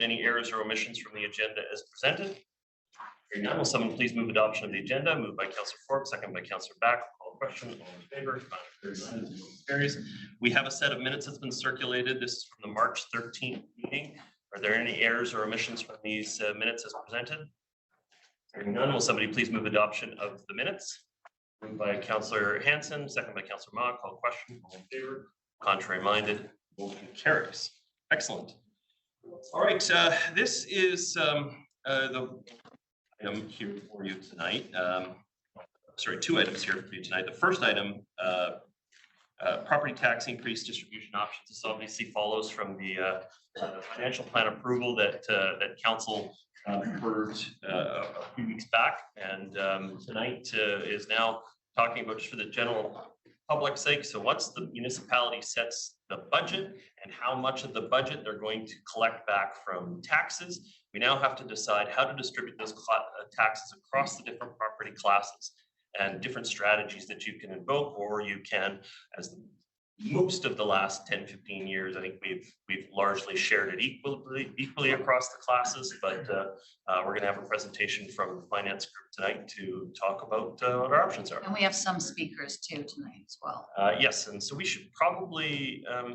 Any errors or omissions from the agenda as presented? Hearing none, will someone please move adoption of the agenda? Moved by Councillor Forbes, second by Councillor Back. Call question. All in favor? Carries. We have a set of minutes that's been circulated. This is from the March 13th meeting. Are there any errors or omissions from these minutes as presented? Hearing none, will somebody please move adoption of the minutes? Moved by Councillor Hanson, second by Councillor Ma. Call question. All in favor? Contrary minded? Motion carries. Excellent. All right, this is the item here for you tonight. Sorry, two items here for you tonight. The first item, property tax increase distribution options. This obviously follows from the financial plan approval that that council heard a few weeks back, and tonight is now talking about just for the general public's sake. So once the municipality sets the budget and how much of the budget they're going to collect back from taxes, we now have to decide how to distribute those taxes across the different property classes and different strategies that you can invoke, or you can, as most of the last 10-15 years, I think we've largely shared it equally across the classes, but we're going to have a presentation from the finance group tonight to talk about what our options are. And we have some speakers too tonight as well. Yes, and so we should probably, I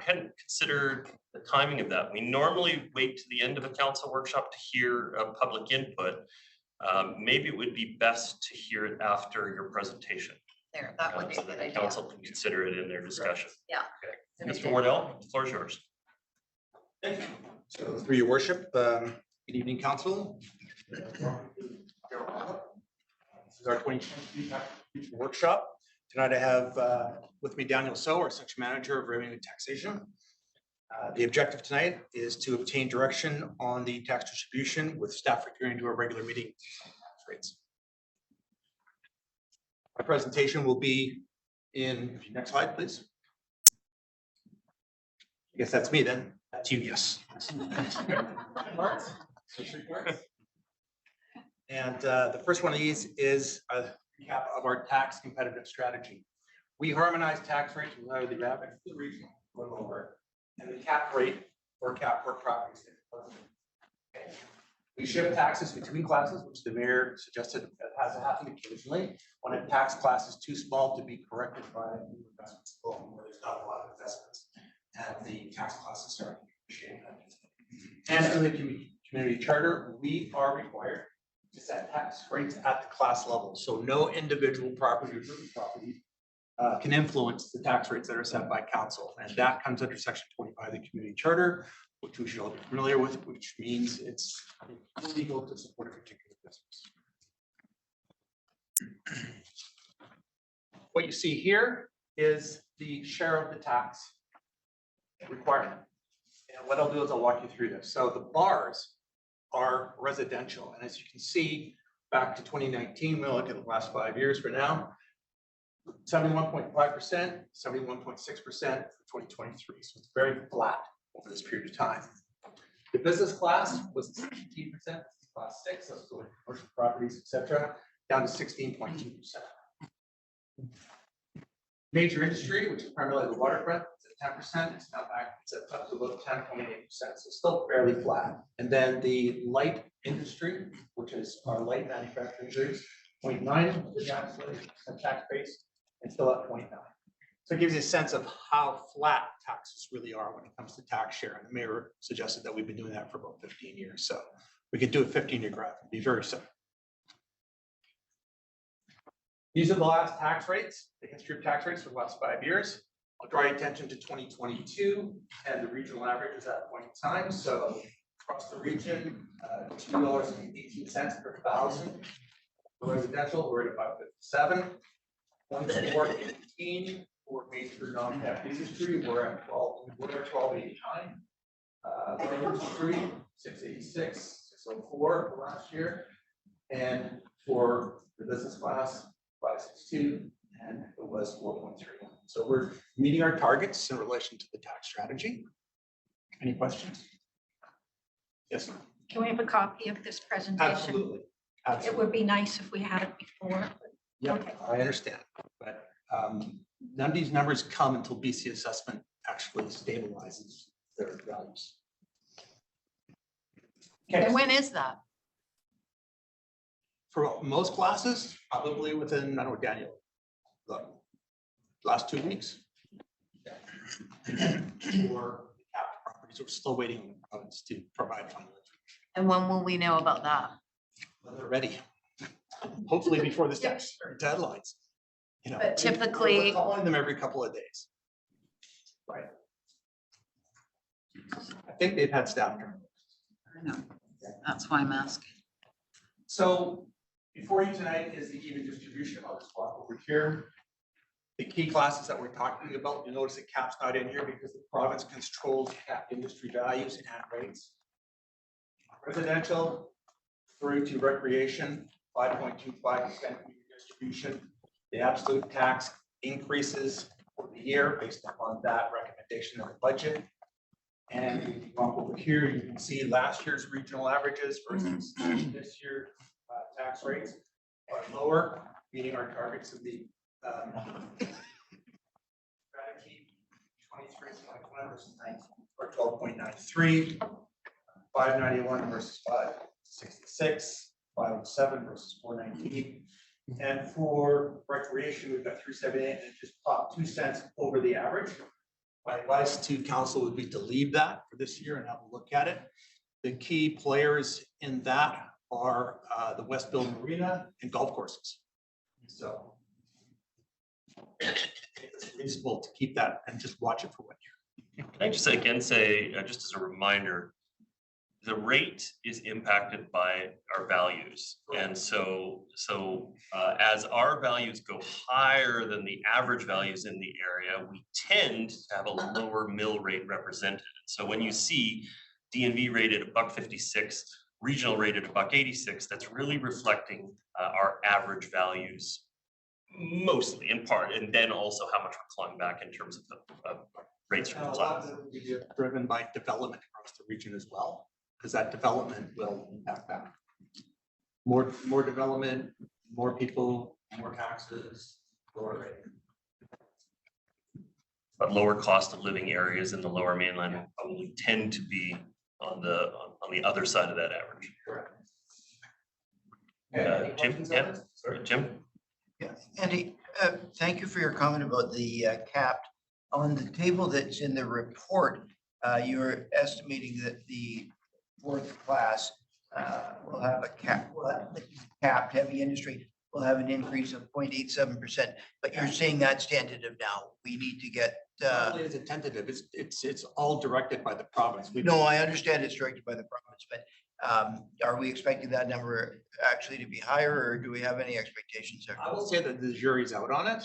hadn't considered the timing of that. We normally wait to the end of a council workshop to hear public input. Maybe it would be best to hear it after your presentation. There, that would be so a that good the idea. council can consider it in their discussion. Yeah. Okay. Mr. Wardell, the floor is yours. Thank you. So through your worship, good evening, council. This is our 2022 workshop. Tonight I have with me Daniel So, our section manager of revenue and taxation. The objective tonight is to obtain direction on the tax distribution with staff returning to our regular meeting tax rates. My presentation will be in, next slide, please. I guess that's me then. That's you, yes. And the first one of these is a recap of our tax competitive strategy. We harmonize tax rates with either the average, the regional, or lower, and the cap rate or cap per property. Okay. We shift taxes between classes, which the mayor suggested has happened occasionally when a tax class is too small to be corrected by new investments, where there's not a lot of investments, and the tax class is starting to appreciate that. And in the community charter, we are required to set tax rates at the class level, so no individual property or group of properties can influence the tax rates that are set by council, and that comes under section 25 of the community charter, which we should all be familiar with, which means it's illegal to support a particular business. What you see here is the share of the tax requirement. And what I'll do is I'll walk you through this. So the bars are residential. And as you can see, back to 2019, we'll look at the last 5 years for now, 71.5%, 71.6% for 2023. So it's very flat over this period of time. The business class was 16%, class 6, so commercial properties, etc., down to 16.2%. Major industry, which is primarily the waterfront, is at 10%. It's now back, it's up to about 10.8%, so still fairly flat. And then the light industry, which is our light manufacturing goods, 0.9 the tax base, and still at 0.9. So it gives you a sense of how flat taxes really are when it comes to tax share. And the mayor suggested that we've been doing that for about 15 years. So we could do a 15-year graph. It'd be very simple. These are the last tax rates, the history of tax rates for the last 5 years. I'll draw your attention to 2022, and the regional average is at point in time. So across the region, $2.18 per thousand. For residential, we're at about 57. 1,415 for major non-cap industry, we're at 12. We're at 1289. Industry 686, 604 for last year, and for the business class 562, and it was 4.31. So we're meeting our targets in relation to the tax strategy. Any questions? Yes. Can we have a copy of this presentation? Absolutely. Absolutely. It would be nice if we had it before. Yeah, Okay. I understand, but none of these numbers come until BC assessment actually stabilizes their values. Okay, And when is that? for most classes, probably within, I don't know, Daniel, the last 2 weeks. For capped properties, we're still waiting on the province to provide final information. And when will we know about that? When they're ready. Hopefully before the statutory deadlines. You know, But typically- we're calling them every couple of days. Right. I think they've had staff turn. I know. That's why I'm asking. So before you tonight is the even distribution. I'll just walk over here. The key classes that we're talking about, you'll notice that CAP's not in here because the province controls cap industry values and rates. Residential through to recreation, 5.25% distribution. The absolute tax increases for the year based upon that recommendation of the budget. And if you walk over here, you can see last year's regional averages versus this year tax rates are lower, meeting our targets of the strategy 23.1 versus 19 or 12.93, 591 versus 566, 507 versus 419. And for recreation, we've got 378 and it just popped 2 cents over the average. My advice to council would be to leave that for this year and have a look at it. The key players in that are the Westville Marina and golf courses. So it's reasonable to keep that and just watch it for 1 year. Can I just again say, just as a reminder, the rate is impacted by our values. And so as our values go higher than the average values in the area, we tend to have a lower mill rate represented. So when you see DNV rated $1.56, regional rated $1.86, that's really reflecting our average values mostly in part, and then also how much we're clawing back in terms of the rates from the And a lot class. of it will be driven by development across the region as well, because that development will impact that. More development, more people, more taxes, lower rate. But lower cost of living areas in the lower mainland probably tend to be on the other side of that average. Correct. Jim, yeah, sorry, Jim. Yeah, Andy, thank you for your comment about the capped. On the table that's in the report, you're estimating that the fourth class will have a capped heavy industry will have an increase of 0.87%, but you're saying that's tentative now. We need to get. It's a tentative. It's all directed by the province. No, I understand it's directed by the province, but are we expecting that number actually to be higher, or do we have any expectations there? I will say that the jury's out on it.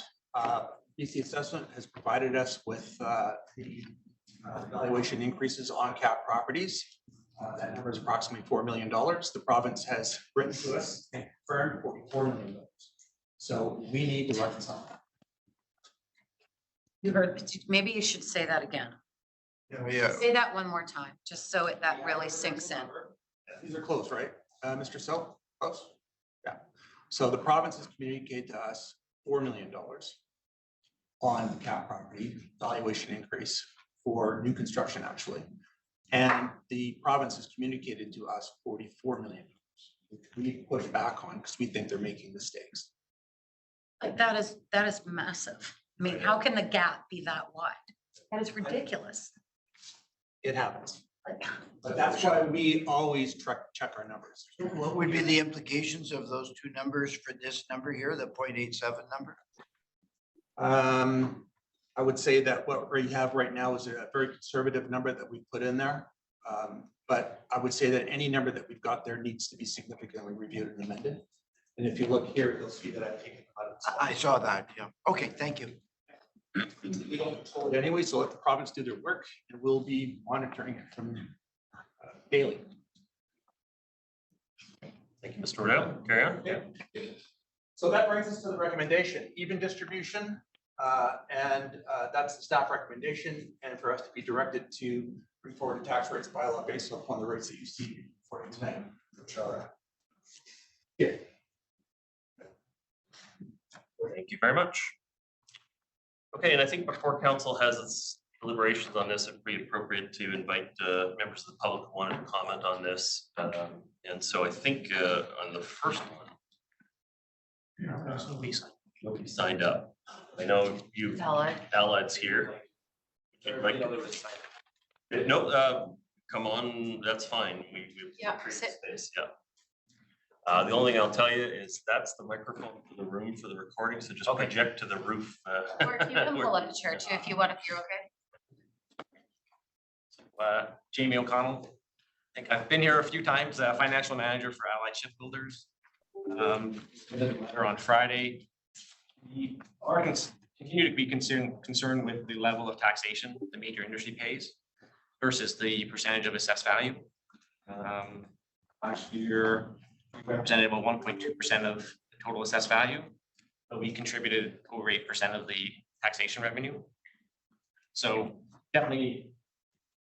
BC Assessment has provided us with the valuation increases on cap properties. That number is approximately $4 million. The province has written to us and confirmed $44 million. So we need to reconcile that. You heard, maybe you should say that again. Yeah. Say that one more time, just so that really sinks in. These are close, right? Mr. So, close? Yeah. So the province has communicated to us $4 million on cap property valuation increase for new construction, actually. And the province has communicated to us $44 million, which we push back on because we think they're making mistakes. Like that is massive. I mean, how can the gap be that wide? That is ridiculous. It happens. Like, But that's why we always check our numbers. What would be the implications of those two numbers for this number here, the 0.87 number? I would say that what we have right now is a very conservative number that we put in there. But I would say that any number that we've got there needs to be significantly reviewed and amended. And if you look here, you'll see that I've taken out of. I saw that, yeah. Okay, thank you. We don't control it anyway, so let the province do their work and we'll be monitoring it from daily. Thank you, Mr. Riddell. Carry on. Yeah. So that brings us to the recommendation, even distribution. And that's the staff recommendation, and for us to be directed to bring forward a tax rates bylaw based upon the rates that you see for you tonight, which are. Yeah. Thank you very much. Okay, and I think before council has its deliberations on this, it'd be appropriate to invite members of the public who wanted to comment on this. And so I think on the first one, nobody signed up. I know you, Allied's here. No, come on, that's fine. We Yeah, create sit. space, yeah. The only thing I'll tell you is that's the microphone for the room for the recording, so just project to the roof. Or you can pull up a chair too if you want, if you're okay. Jamie O'Connell. I think I've been here a few times, financial manager for Allied Shipbuilders. Letter on Friday. We are continue to be concerned with the level of taxation the major industry pays versus the percentage of assessed value. Last year, we represented about 1.2% of the total assessed value, but we contributed over 8% of the taxation revenue. So definitely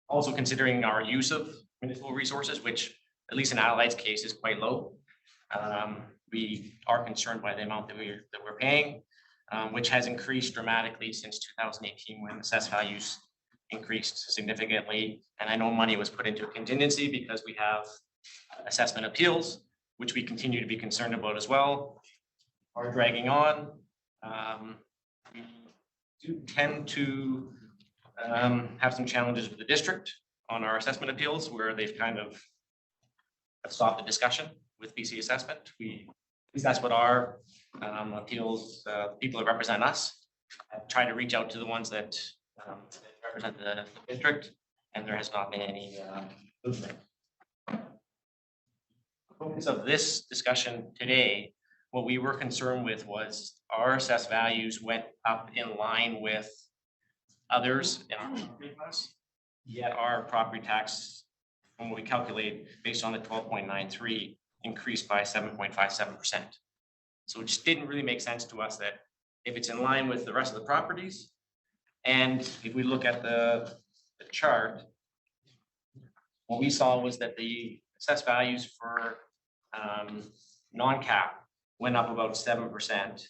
also considering our use of municipal resources, which at least in Allied's case is quite low. We are concerned by the amount that we're paying, which has increased dramatically since 2018 when assessed values increased significantly. And I know money was put into a contingency because we have assessment appeals, which we continue to be concerned about as well, are dragging on. We do tend to have some challenges with the district on our assessment appeals where they've kind of stopped the discussion with BC assessment. At least that's what our appeals, people that represent us, try to reach out to the ones that represent the district, and there has not been any movement. The focus of this discussion today, what we were concerned with was our assessed values went up in line with others in our property class, yet our property tax, when we calculate based on the 12.93, increased by 7.57%. So it just didn't really make sense to us that if it's in line with the rest of the properties, and if we look at the chart, what we saw was that the assessed values for non-cap went up about 7%,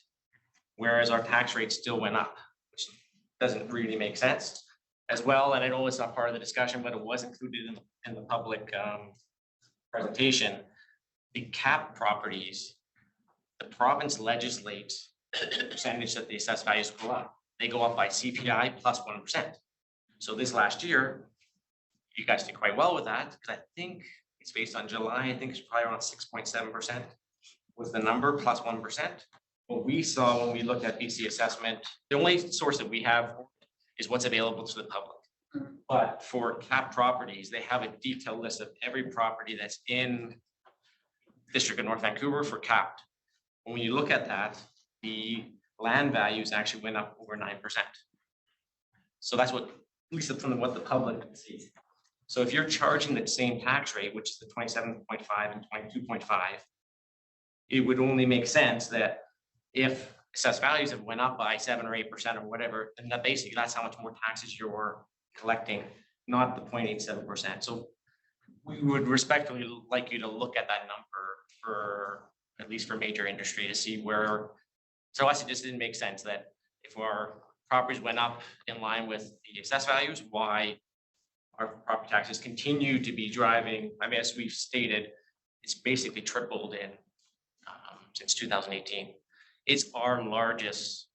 whereas our tax rate still went up, which doesn't really make sense as well. And I know it's not part of the discussion, but it was included in the public presentation. The cap properties, the province legislates the percentage that the assessed values go up. They go up by CPI plus 1%. So this last year, you guys did quite well with that because I think it's based on July. I think it's probably around 6.7% was the number plus 1%. What we saw when we looked at BC assessment, the only source that we have is what's available to the public. But for cap properties, they have a detailed list of every property that's in District of North Vancouver for capped. When you look at that, the land values actually went up over 9%. So that's what, at least from what the public can see. So if you're charging the same tax rate, which is the 27.5 and 22.5, it would only make sense that if assessed values have went up by 7 or 8% or whatever, then that basically that's how much more taxes you're collecting, not the 0.87%. So we would respectfully like you to look at that number for at least for major industry to see where. So us, it just didn't make sense that if our properties went up in line with the assessed values, why our property taxes continue to be driving. I mean, as we've stated, it's basically tripled in since 2018. It's our largest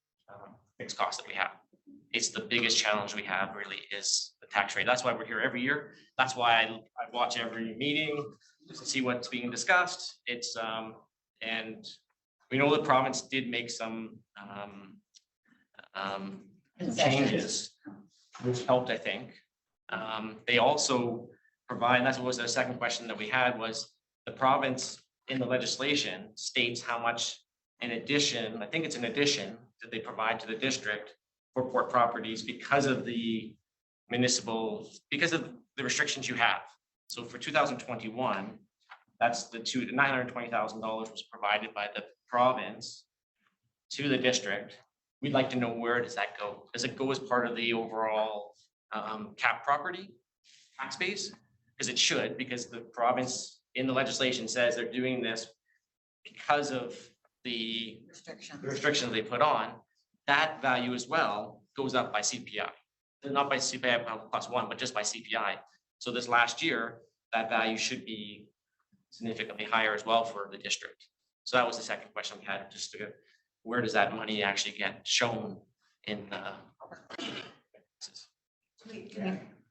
fixed cost that we have. It's the biggest challenge we have really is the tax rate. That's why we're here every year. That's why I watch every meeting to see what's being discussed. It's and we know the province did make some changes, which helped, I think. They also provide, and that was the second question that we had, was the province in the legislation states how much in addition, I think it's an addition that they provide to the district for port properties because of the municipal, because of the restrictions you have. So for 2021, that's the $920,000 was provided by the province to the district. We'd like to know, where does that go? Does it go as part of the overall cap property tax base? Because it should, because the province in the legislation says they're doing this because of the restrictions they put on. That value as well goes up by CPI. not by CPI +1, but just by CPI. So this last year, that value should be significantly higher as well for the district. So that was the second question we had, just to, where does that money actually get shown in?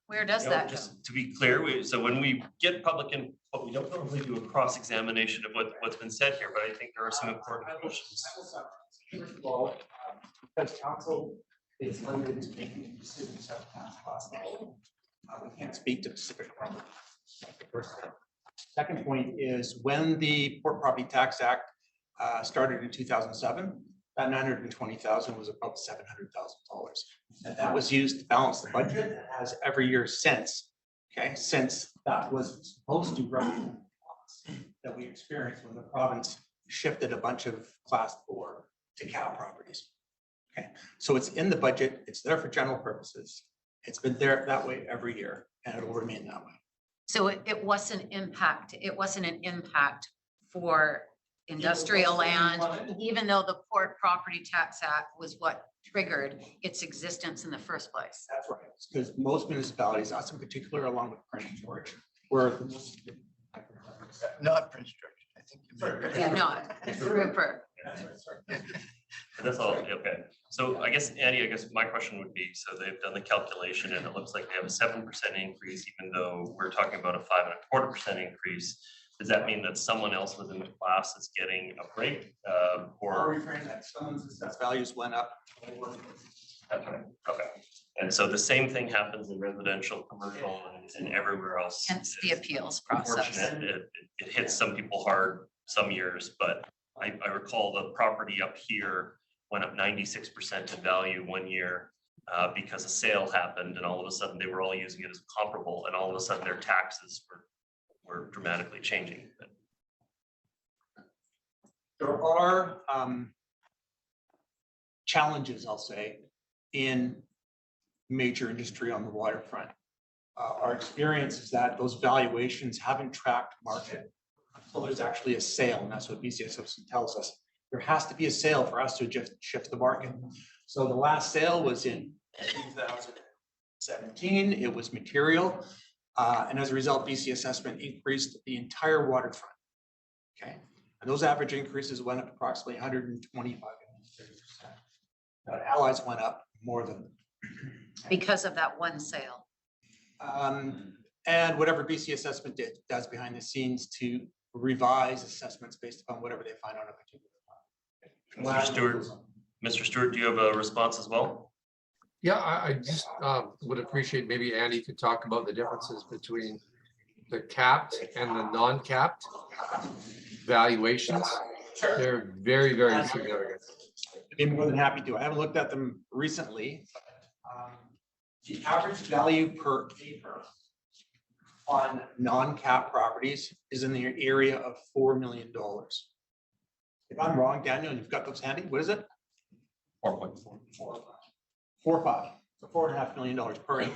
Where does You know, that go? just to be clear, so when we get public input, we don't normally do a cross-examination of what's been said here, but I think there are some important questions. First of all, because council is limited to making decisions at the class level, we can't speak to specific properties. That's the first thing. Second point is when the Port Property Tax Act started in 2007, that 920,000 was about $700,000. And that was used to balance the budget, and has every year since, okay, since that was supposed to run that we experienced when the province shifted a bunch of class 4 to cap properties. Okay, so it's in the budget, it's there for general purposes. It's been there that way every year, and it will remain that way. So it wasn't an impact for industrial land, even though the Port Property Tax Act was what triggered its existence in the first place. That's right, because most municipalities, us in particular, along with Prince George, were the most. Not Prince George, I think. you mean- Yeah, no, it's Rupert. That's all, okay. So I guess, Andy, I guess my question would be, so they've done the calculation and it looks like they have a 7% increase, even though we're talking about a 5.25% increase. Does that mean that someone else within the class is getting a break? Or Or, refrain that someone's assessed values went up. okay, and so the same thing happens in residential, commercial, and everywhere else. Hence the appeals process. Unfortunate, it hits some people hard some years, but I recall the property up here went up 96% in value one year because a sale happened, and all of a sudden they were all using it as comparable, and all of a sudden their taxes were dramatically changing. There are challenges, I'll say, in major industry on the waterfront. Our experience is that those valuations haven't tracked market until there's actually a sale, and that's what BCSF tells us. There has to be a sale for us to just shift the market. So the last sale was in 2017. It was material. And as a result, BC assessment increased the entire waterfront. Okay, and those average increases went up approximately 125 and 30%. Allies went up more than. Because of that one sale. And whatever BC assessment does behind the scenes to revise assessments based upon whatever they find on a particular. Mr. Stewart, do you have a response as well? Yeah, I just would appreciate maybe Andy could talk about the differences between the capped and the non-capped valuations. They're very, very significant. I'd be more than happy to. I haven't looked at them recently. The average value per acre on non-cap properties is in the area of $4 million. If I'm wrong, Daniel, you've got those handy. What is it? 4.4. 4.5, so $4.5 million per acre.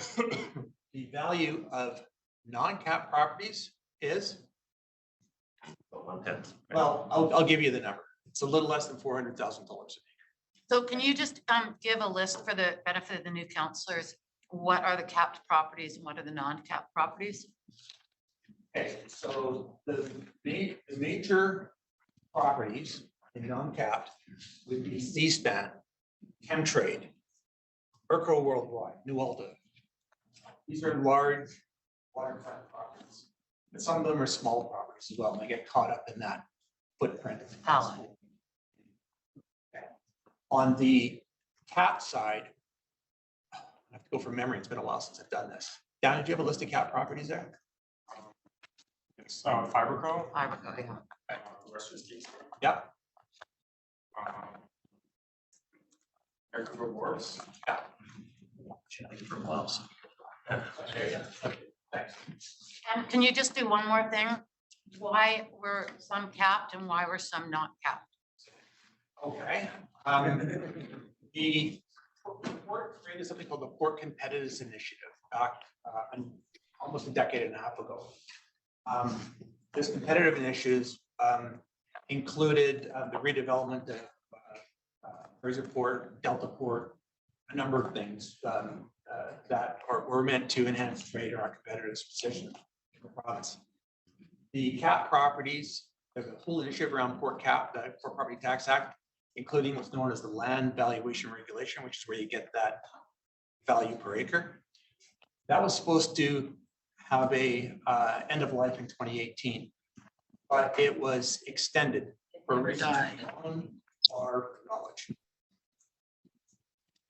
The value of non-cap properties is, well, I'll give you the number. It's a little less than $400,000. So can you just give a list for the benefit of the new counselors? What are the capped properties and what are the non-capped properties? Okay, so the major properties in non-capped would be C-SPAN, Chemtrade, Urco Worldwide, New Alta. These are large waterfront properties, but some of them are small properties as well, and they get caught up in that footprint. Allied. Okay. On the cap side, I have to go from memory. It's been a while since I've done this. Dan, did you have a list of cap properties there? It's Fiberco. Fiberco, yeah. Yep. Vancouver Wharves. For a while, so. Thanks. And can you just do one more thing? Why were some capped and why were some not capped? Okay. The port created something called the Port Competitiveness Initiative back almost a decade and a half ago. This competitive initiatives included the redevelopment of Fraser Port, Delta Port, a number of things, that were meant to enhance trade or our competitors' position in the province. The cap properties, there's a whole initiative around Port Cap, the Port Property Tax Act, including what's known as the land valuation regulation, which is where you get that value per acre. That was supposed to have a end of life in 2018, but it was extended for Never reasons died. beyond our knowledge.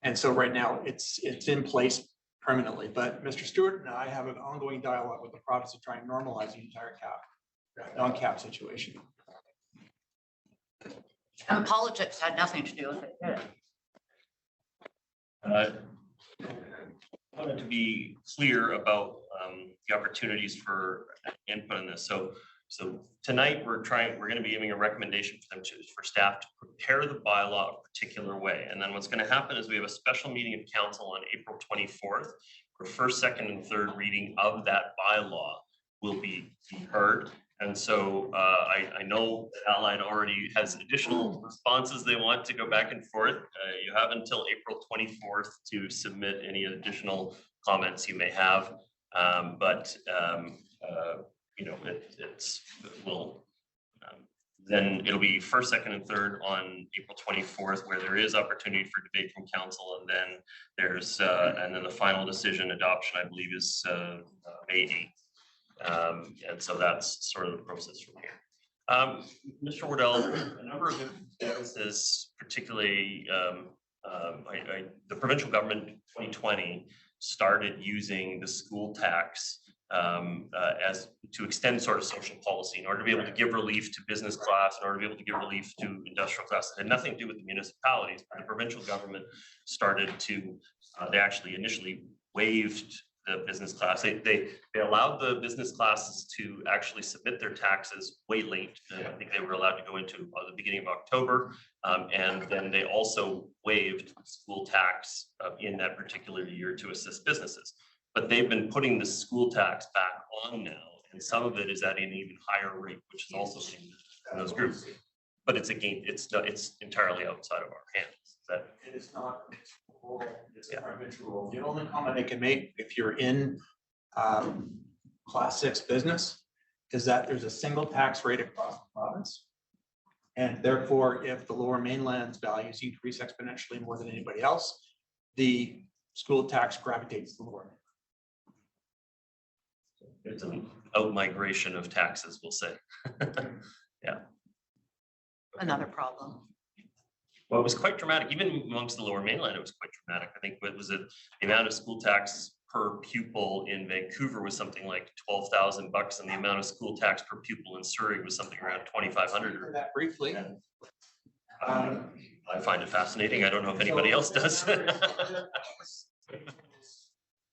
And so right now it's in place permanently, but Mr. Stewart and I have an ongoing dialogue with the province to try and normalize the entire non-cap situation. And politics had nothing to do with it. did it? I wanted to be clear about the opportunities for input on this. So tonight, we're going to be giving a recommendation for them for staff to prepare the bylaw a particular way. And then what's going to happen is we have a special meeting of council on April 24th, where first, second, and third reading of that bylaw will be heard. And so I know that Allied already has additional responses they want to go back and forth. You have until April 24th to submit any additional comments you may have. You know, then it'll be first, second, and third on April 24th, where there is opportunity for debate from council, and then there's and then the final decision adoption, I believe, is May 8th. And so that's sort of the process from here. Mr. Wardell, a number of businesses, particularly the provincial government 2020 started using the school tax as to extend sort of social policy in order to be able to give relief to business class, in order to be able to give relief to industrial class. It had nothing to do with the municipalities, but the provincial government started to, they actually initially waived the business class. They allowed the business classes to actually submit their taxes way late. I think they were allowed to go into the beginning of October. And then they also waived school tax in that particular year to assist businesses. But they've been putting the school tax back on now, and some of it is at an even higher rate, which is also in those groups. But it's entirely outside of our hands. It is not. It's a provincial rule. The only comment I can make, if you're in class 6 business, is that there's a single tax rate across the province. And therefore, if the lower mainland's values increase exponentially more than anybody else, the school tax gravitates to the lower. It's an out-migration of taxes, we'll say. Yeah. Another problem. Well, it was quite dramatic, even amongst the lower mainland, it was quite dramatic. I think what was it, the amount of school tax per pupil in Vancouver was something like $12,000, and the amount of school tax per pupil in Surrey was something around 2,500. That briefly. I find it fascinating. I don't know if anybody else does.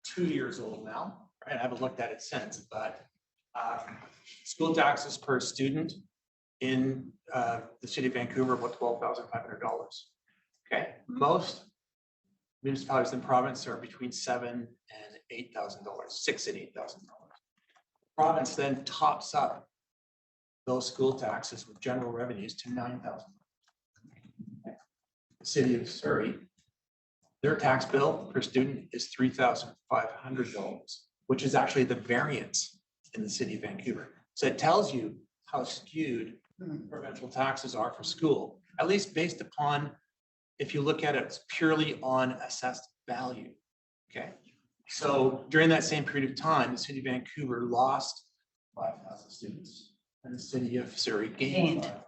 2 years old now, right? I haven't looked at it since, but school taxes per student in the city of Vancouver, about $12,500. Okay, most municipalities in the province are between $7,000 and $8,000, $6,000 and $8,000. Province then tops up those school taxes with general revenues to $9,000. The city of Surrey, their tax bill per student is $3,500, which is actually the variance in the city of Vancouver. So it tells you how skewed provincial taxes are for school, at least based upon, if you look at it purely on assessed value. Okay, so during that same period of time, the city of Vancouver lost 5,000 students, and the city of Surrey gained 5,000.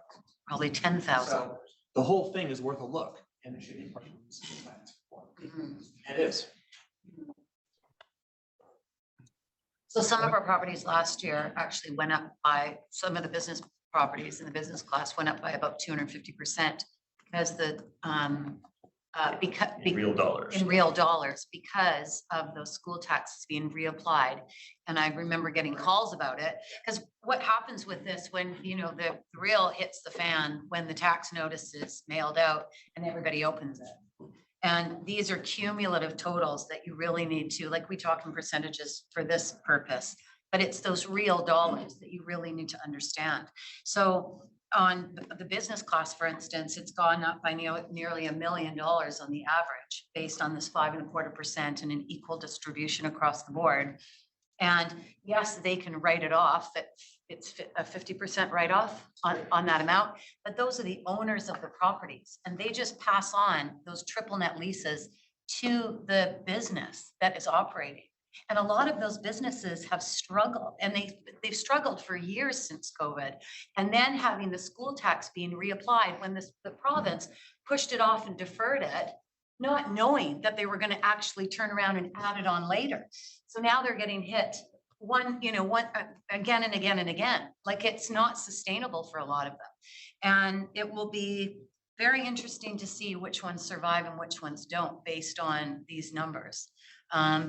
Probably 10,000. So the whole thing is worth a look, and it should be. It is. So some of our properties last year actually went up by, some of the business properties in the business class went up by about 250% because In real dollars. in real dollars, because of those school taxes being reapplied. And I remember getting calls about it, because what happens with this when, you know, the real hits the fan, when the tax notice is mailed out and everybody opens it. And these are cumulative totals that you really need to, like we talk in percentages for this purpose, but it's those real dollars that you really need to understand. So on the business class, for instance, it's gone up by nearly $1 million on the average based on this 5.25% and an equal distribution across the board. And yes, they can write it off, that it's a 50% write-off on that amount, but those are the owners of the properties, and they just pass on those triple net leases to the business that is operating. And a lot of those businesses have struggled, and they've struggled for years since COVID. And then having the school tax being reapplied when the province pushed it off and deferred it, not knowing that they were going to actually turn around and add it on later. So now they're getting hit one again and again and again. Like, it's not sustainable for a lot of them. And it will be very interesting to see which ones survive and which ones don't based on these numbers.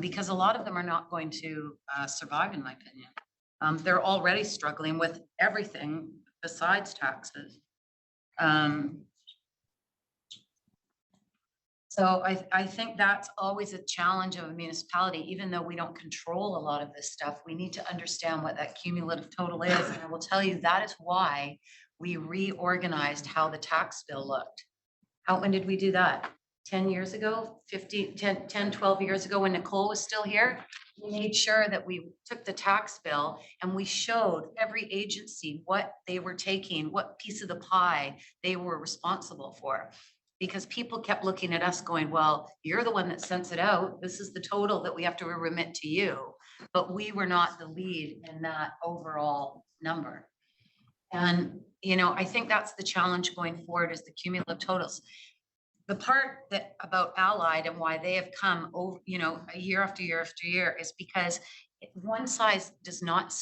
Because a lot of them are not going to survive, in my opinion. They're already struggling with everything besides taxes. So I think that's always a challenge of a municipality. Even though we don't control a lot of this stuff, we need to understand what that cumulative total is. And I will tell you, that is why we reorganized how the tax bill looked. When did we do that? 10 years ago, 12 years ago, when Nicole was still here? We made sure that we took the tax bill and we showed every agency what they were taking, what piece of the pie they were responsible for. Because people kept looking at us going, well, you're the one that sends it out. This is the total that we have to remit to you. But we were not the lead in that overall number. And, I think that's the challenge going forward, is the cumulative totals. The part that about Allied and why they have come over, year after year after year, is because one size does not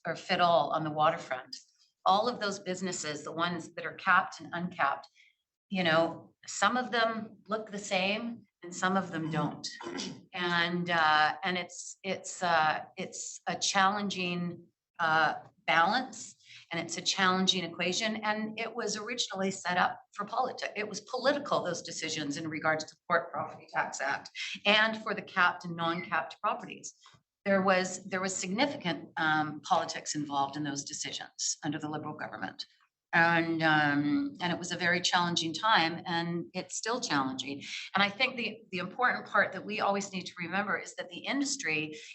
or fit all on the waterfront. All of those businesses, the ones that are capped and uncapped, some of them look the same and some of them don't. And it's a challenging balance. And it's a challenging equation. And it was originally set up for politics. It was political, those decisions in regards to the Port Property Tax Act and for the capped and non-capped properties. There was significant politics involved in those decisions under the Liberal government. And it was a very challenging time, and it's still challenging. And I think the important part that we always need to remember is that the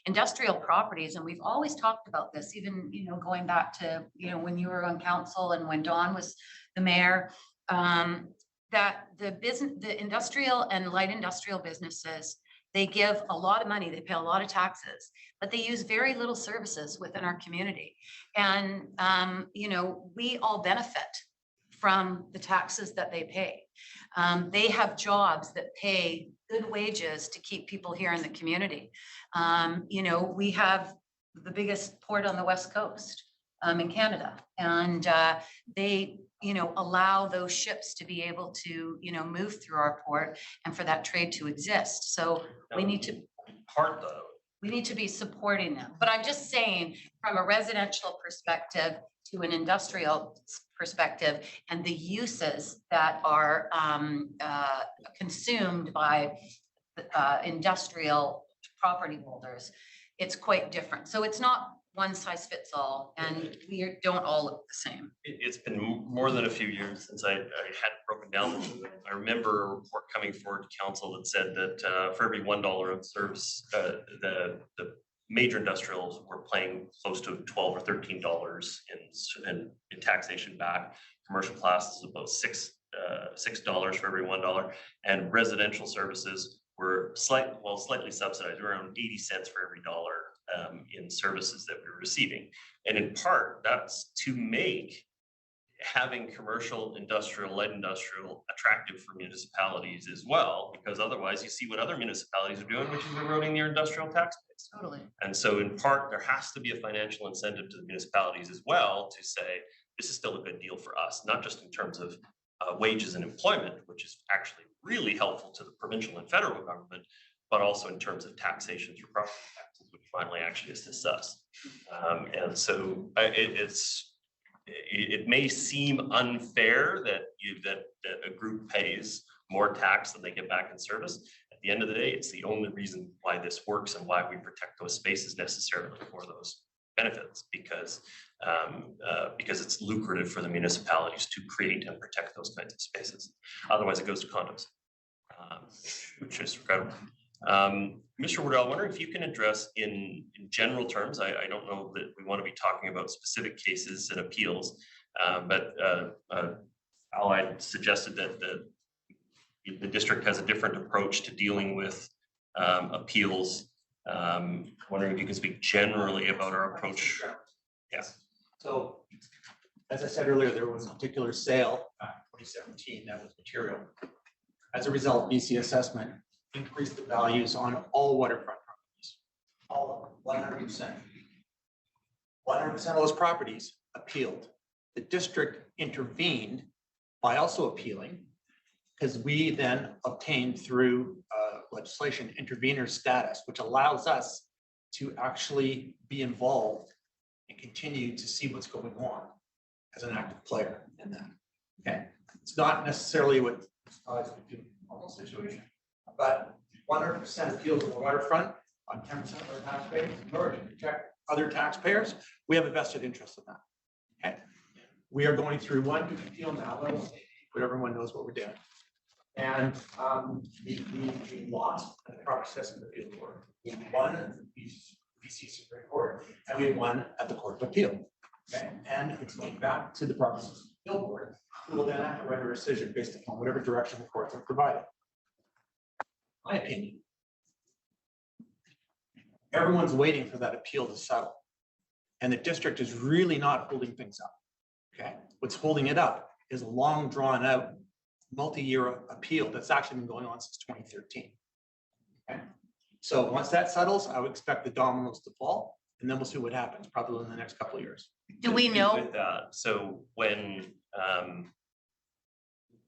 industrial properties, and we've always talked about this, even going back to when you were on council and when Dawn was the mayor, that the industrial and light industrial businesses, they give a lot of money, they pay a lot of taxes, but they use very little services within our community. And, we all benefit from the taxes that they pay. They have jobs that pay good wages to keep people here in the community. We have the biggest port on the West Coast in Canada, and they allow those ships to be able to, move through our port and for that trade to exist. So we need to be supporting them. But I'm just saying, from a residential perspective to an industrial perspective, and the uses that are consumed by industrial property holders, it's quite different. So it's not one size fits all, and we don't all look the same. It's been more than a few years since I had broken down. I remember a report coming forward to council that said that for every $1 of service, the major industrials were paying close to $12 or $13 in taxation back. Commercial class is about $6 for every $1, and residential services were slightly subsidized, around 80 cents for every dollar in services that we're receiving. And in part, that's to make having commercial, industrial, light industrial attractive for municipalities as well, because otherwise you see what other municipalities are doing, which is eroding their industrial tax base. Totally. And so in part, there has to be a financial incentive to the municipalities as well to say, this is still a good deal for us, not just in terms of wages and employment, which is actually really helpful to the provincial and federal government, but also in terms of taxation through property taxes, which finally actually assists us. And so it may seem unfair that a group pays more tax than they get back in service. At the end of the day, it's the only reason why this works and why we protect those spaces necessarily for those benefits because it's lucrative for the municipalities to create and protect those kinds of spaces. Otherwise, it goes to condos, which is regrettable. Mr. Wardell, I wonder if you can address in general terms. I don't know that we want to be talking about specific cases and appeals, but Allied suggested that the district has a different approach to dealing with appeals. Wondering if you can speak generally about our approach. Yes. So, as I said earlier, there was a particular sale in 2017 that was material. As a result, BC Assessment increased the values on all waterfront properties, all of them, 100%. 100% of those properties appealed. The district intervened by also appealing, because we then obtained through legislation intervener status, which allows us to actually be involved and continue to see what's going on as an active player in that. Okay, it's not necessarily what would do in a normal situation, but 100% appeals on the waterfront on 10% of our taxpayers, in order to protect other taxpayers, we have a vested interest in that. Okay, we are going through one appeal now, but everyone knows what we're doing. And we lost the process of the appeal court. We won at the BC Supreme Court, and we won at the Court of Appeal. Okay, and it's going back to the process of the appeal court, who will then have to render a decision based upon whatever direction the courts have provided. My opinion. Everyone's waiting for that appeal to settle, and the district is really not holding things up. Okay, what's holding it up is a long drawn out multi-year appeal that's actually been going on since 2013. Okay, so once that settles, I would expect the dominoes to fall, and then we'll see what happens probably in the next couple of years. Do we know? With that, so when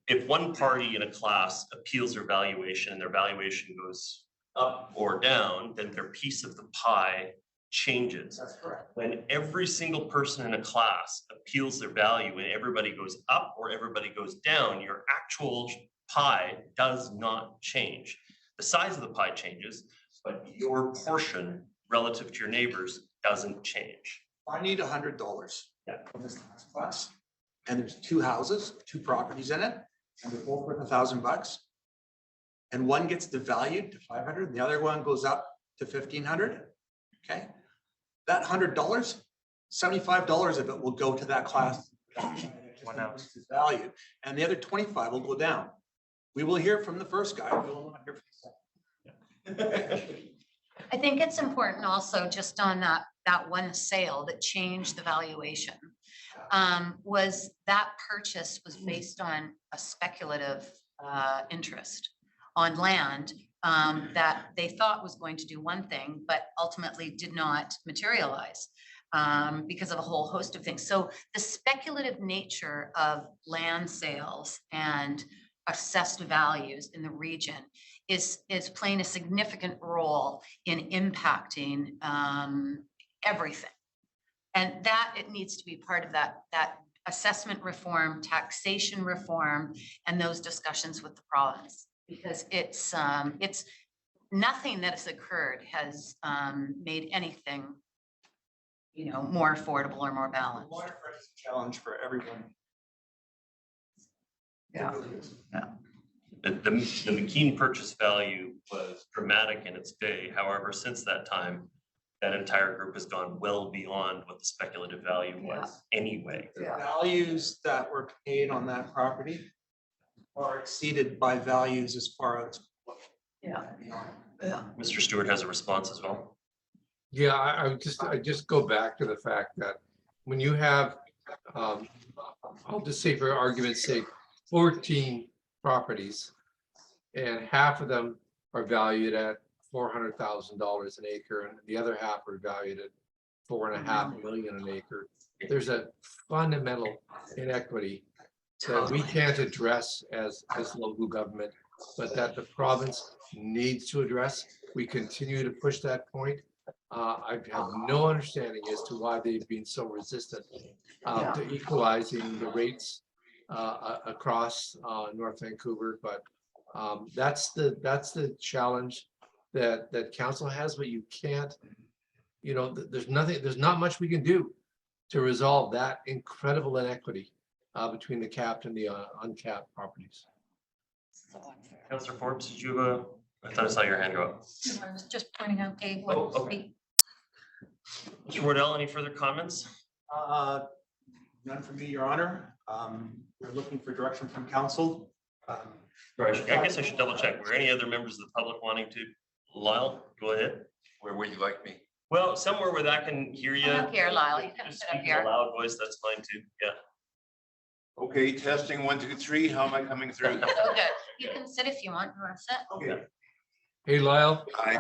if one party in a class appeals their valuation and their valuation goes up or down, then their piece of the pie changes. That's correct. When every single person in a class appeals their value and everybody goes up or everybody goes down, your actual pie does not change. The size of the pie changes, but your portion relative to your neighbors doesn't change. I need $100 from this tax class, and there's two houses, two properties in it, and they're both worth $1,000. And one gets devalued to 500, and the other one goes up to 1,500. Okay, that $100, $75 of it will go to that class. One house. Value, and the other 25 will go down. We will hear from the first guy. We will not hear from the second. I think it's important also just on that one sale that changed the valuation. Was that purchase was based on a speculative interest on land that they thought was going to do one thing, but ultimately did not materialize because of a whole host of things. So the speculative nature of land sales and assessed values in the region is playing a significant role in impacting everything. And that it needs to be part of that assessment reform, taxation reform, and those discussions with the province. Because it's nothing that has occurred has made anything, more affordable or more balanced. Waterfront is a challenge for everyone. Yeah. The McKean purchase value was dramatic in its day. However, since that time, that entire group has gone well beyond what the speculative value was anyway. The values that were paid on that property are exceeded by values as far as. Mr. Stewart has a response as well. Yeah, I just go back to the fact that when you have, I'll just say for argument's sake, 14 properties, and half of them are valued at $400,000 an acre, and the other half are valued at $4.5 million an acre. There's a fundamental inequity that we can't address as local government, but that the province needs to address. We continue to push that point. I have no understanding as to why they've been so resistant to equalizing the rates across North Vancouver, but that's the challenge that council has, but you can't you know, there's not much we can do to resolve that incredible inequity between the capped and the uncapped properties. So unfair. Councillor Forbes, did you have I thought I saw your hand go up. I was just pointing out, Dave, Oh, what okay. Mr. Wardell, any further comments? None from me, Your Honor. We're looking for direction from council. Right, I guess I should double check. Were any other members of the public wanting to? Lyle, go ahead. Where would you like me? Well, somewhere where that can hear you. Come up here, Lyle, you can Just sit up speak in a here. loud voice, that's fine too, yeah. Okay, testing 1, 2, 3. How am I coming through? So good. You can sit if you want. You want to sit? Okay. Hey, Lyle, I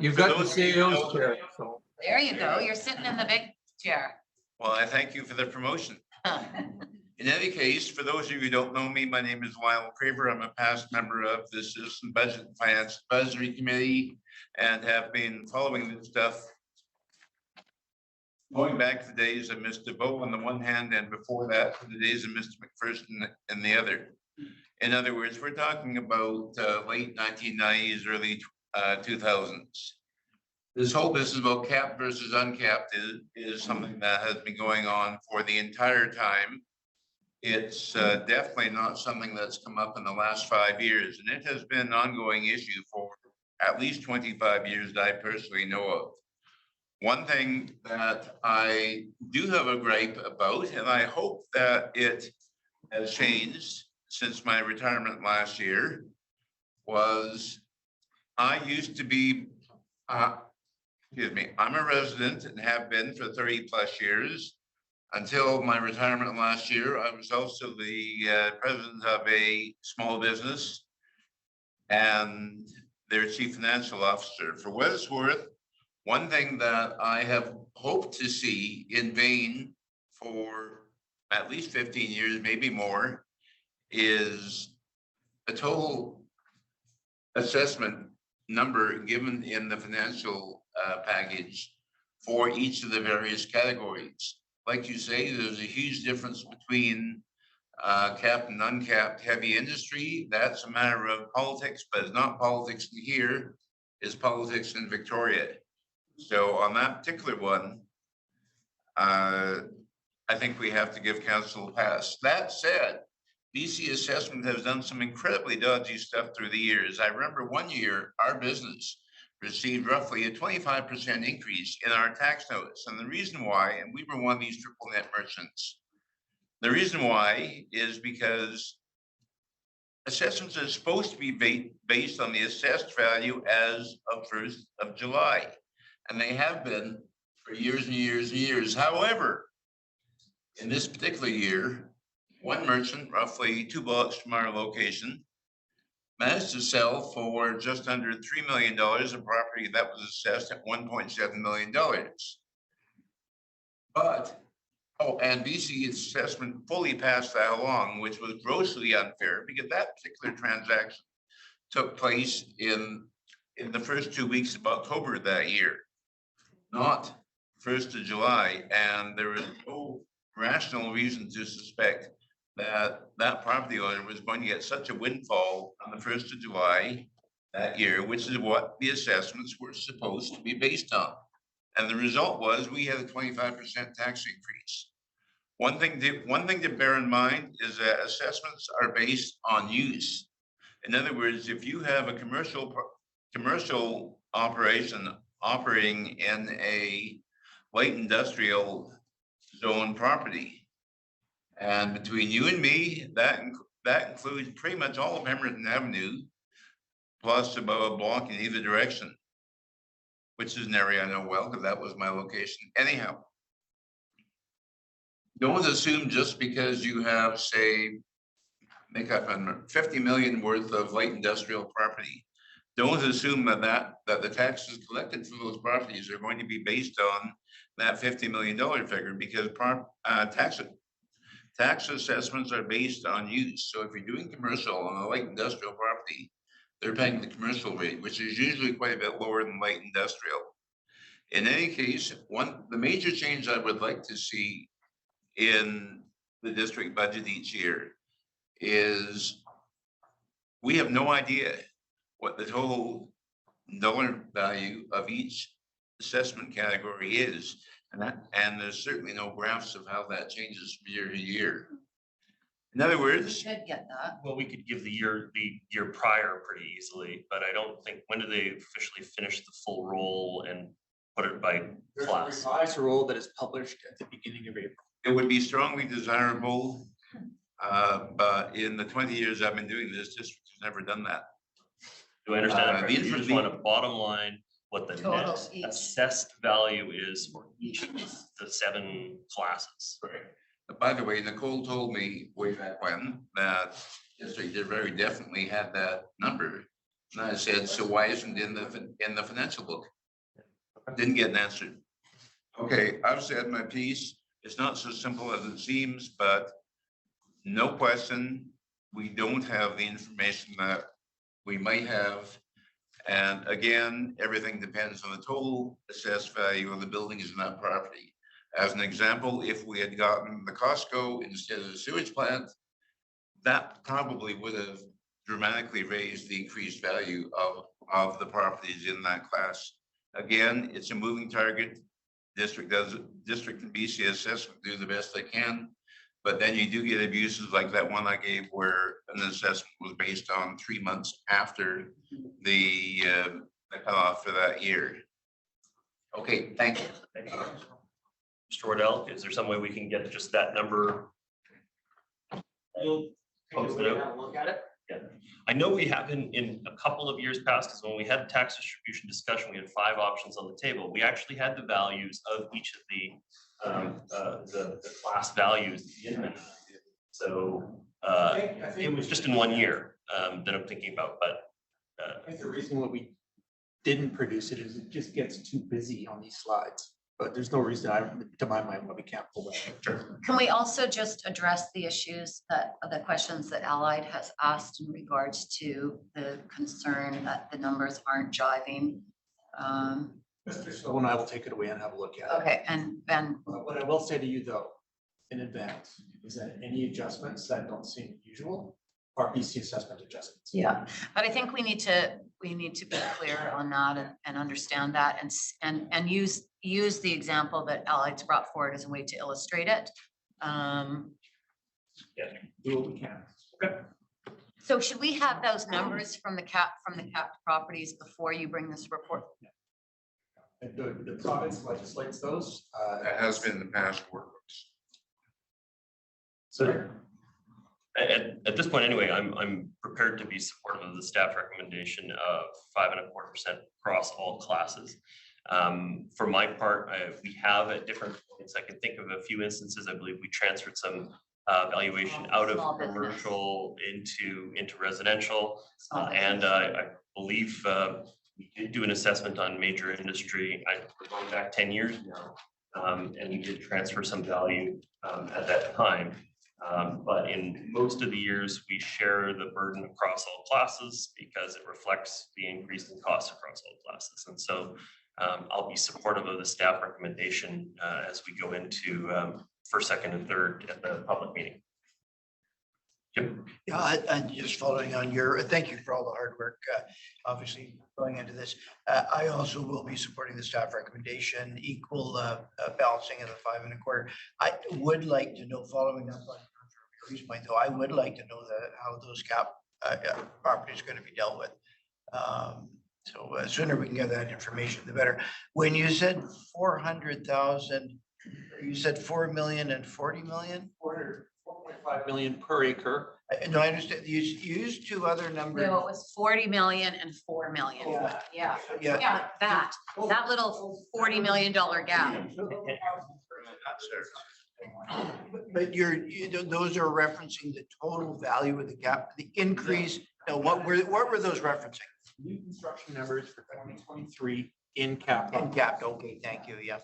you've got the CEO's chair, so. There you go. You're sitting in the big chair. Well, I thank you for the promotion. In any case, for those of you who don't know me, my name is Lyle Craver. I'm a past member of the Citizen Budget and Finance Advisory Committee and have been following this stuff going back to the days of Mr. Bowe on the one hand, and before that, to the days of Mr. McPherson and the other. In other words, we're talking about late 1990s, early 2000s. This whole business about capped versus uncapped is something that has been going on for the entire time. It's definitely not something that's come up in the last 5 years, and it has been an ongoing issue for at least 25 years that I personally know of. One thing that I do have a gripe about, and I hope that it has changed since my retirement last year, was I used to be, excuse me, I'm a resident and have been for 30 plus years. Until my retirement last year, I was also the president of a small business and their chief financial officer. For what it's worth, one thing that I have hoped to see in vain for at least 15 years, maybe more, is a total assessment number given in the financial package for each of the various categories. Like you say, there's a huge difference between capped and uncapped heavy industry. That's a matter of politics, but it's not politics in here, it's politics in Victoria. So on that particular one, I think we have to give council a pass. That said, BC Assessment has done some incredibly dodgy stuff through the years. I remember one year, our business received roughly a 25% increase in our tax notice. And the reason why, and we were one of these triple net merchants, the reason why is because assessments are supposed to be based on the assessed value as of 1st of July. And they have been for years and years and years. However, in this particular year, one merchant, roughly 2 blocks from our location, managed to sell for just under $3 million a property that was assessed at $1.7 million. But, and BC Assessment fully passed that along, which was grossly unfair because that particular transaction took place in the first 2 weeks of October that year, not 1st of July. And there was no rational reason to suspect that that property owner was going to get such a windfall on the 1st of July that year, which is what the assessments were supposed to be based on. And the result was we had a 25% tax increase. One thing to bear in mind is that assessments are based on use. In other words, if you have a commercial operation operating in a light industrial zone property, and between you and me, that includes pretty much all of Emerson Avenue, plus about a block in either direction, which is an area I know well because that was my location. Anyhow, don't assume just because you have, say, make up 50 million worth of light industrial property, don't assume that the taxes collected for those properties are going to be based on that $50 million figure, because tax assessments are based on use. So if you're doing commercial on a light industrial property, they're paying the commercial rate, which is usually quite a bit lower than light industrial. In any case, the major change I would like to see in the district budget each year is we have no idea what the total dollar value of each assessment category is. And there's certainly no graphs of how that changes from year to year. In other We words, should get that. Well, we could give the year prior pretty easily, but I don't think, when do they officially finish the full roll and put it by There's a class? revised rule that is published at the beginning of April. it would be strongly desirable, but in the 20 years I've been doing this, district has never done that. Do I understand that the correctly? You just want a bottom line, what the Total net each. assessed value is for each of the 7 classes. By the way, Nicole told me way back when that district did very definitely had that number. And I said, so why isn't it in the financial book? Didn't get an answer. Okay, I've said my piece. It's not so simple as it seems, but no question, we don't have the information that we might have. And again, everything depends on the total assessed value of the buildings in that property. As an example, if we had gotten the Costco instead of the sewage plant, that probably would have dramatically raised the increased value of the properties in that class. Again, it's a moving target. District and BC assessment do the best they can, but then you do get abuses like that one I gave where an assessment was based on 3 months after the cutoff for that year. Okay, thank you. Mr. Wardell, is there some way we can get just that number? Post it out? Look at it. Yeah, I know we have in a couple of years past, because when we had the tax distribution discussion, we had 5 options on the table. We actually had the values of each of the class values in them. So it was just in 1 year that I'm thinking about, but I think the reason why we didn't produce it is it just gets too busy on these slides. But there's no reason, to my mind, why we can't pull that. Can we also just address the issues the questions that Allied has asked in regards to the concern that the numbers aren't jiving? Mr. So and I will take it away and have a look at it. Okay, and What I will say to you though, in advance, is that any adjustments that don't seem usual are BC assessment adjustments. yeah, but I think we need to be clear on that and understand that and use the example that Allied's brought forward as a way to illustrate it. Do what we can. So should we have those numbers from the capped properties before you bring this report? And the province legislates those. That has been the past workbooks. So at this point anyway, I'm prepared to be supportive of the staff recommendation of 5.25% across all classes. For my part, we have at different points, I can think of a few instances, I believe we transferred some valuation out of Small business. commercial into residential. And I believe we did do an assessment on major industry. We're going back 10 years now. And we did transfer some value at that time. But in most of the years, we share the burden across all classes because it reflects the increase in costs across all classes. And so I'll be supportive of the staff recommendation as we go into first, second, and third at the public meeting. Yep. Yeah, and just following on thank you for all the hard work, obviously going into this. I also will be supporting the staff recommendation, equal balancing of the 5.25. I would like to know, following up on Mary's point though, I would like to know how those cap properties are going to be dealt with. So sooner we can get that information, the better. When you said 400,000, you said 4 million and 40 million? 4.5 million per acre. No, I understand. You used 2 other numbers. No, it was 40 million and 4 million. Yeah. Yeah, that little $40 million gap. But those are referencing the total value of the cap, the increase. No, what were those referencing? New construction numbers for 2023 in cap. In capped, okay, thank you, yeah.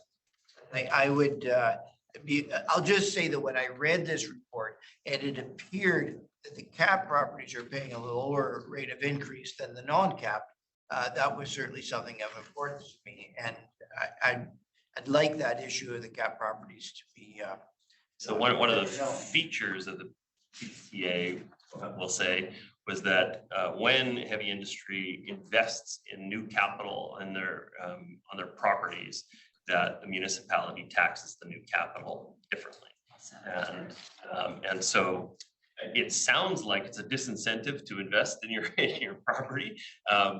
I would I'll just say that when I read this report, and it appeared that the cap properties are paying a lower rate of increase than the non-cap, that was certainly something of importance to me. And I'd like that issue of the cap properties to be. So one of the features of the PCA, we'll say, was that when heavy industry invests in new capital in their on their properties, that the municipality taxes the new capital differently. And so it sounds like it's a disincentive to invest in your property,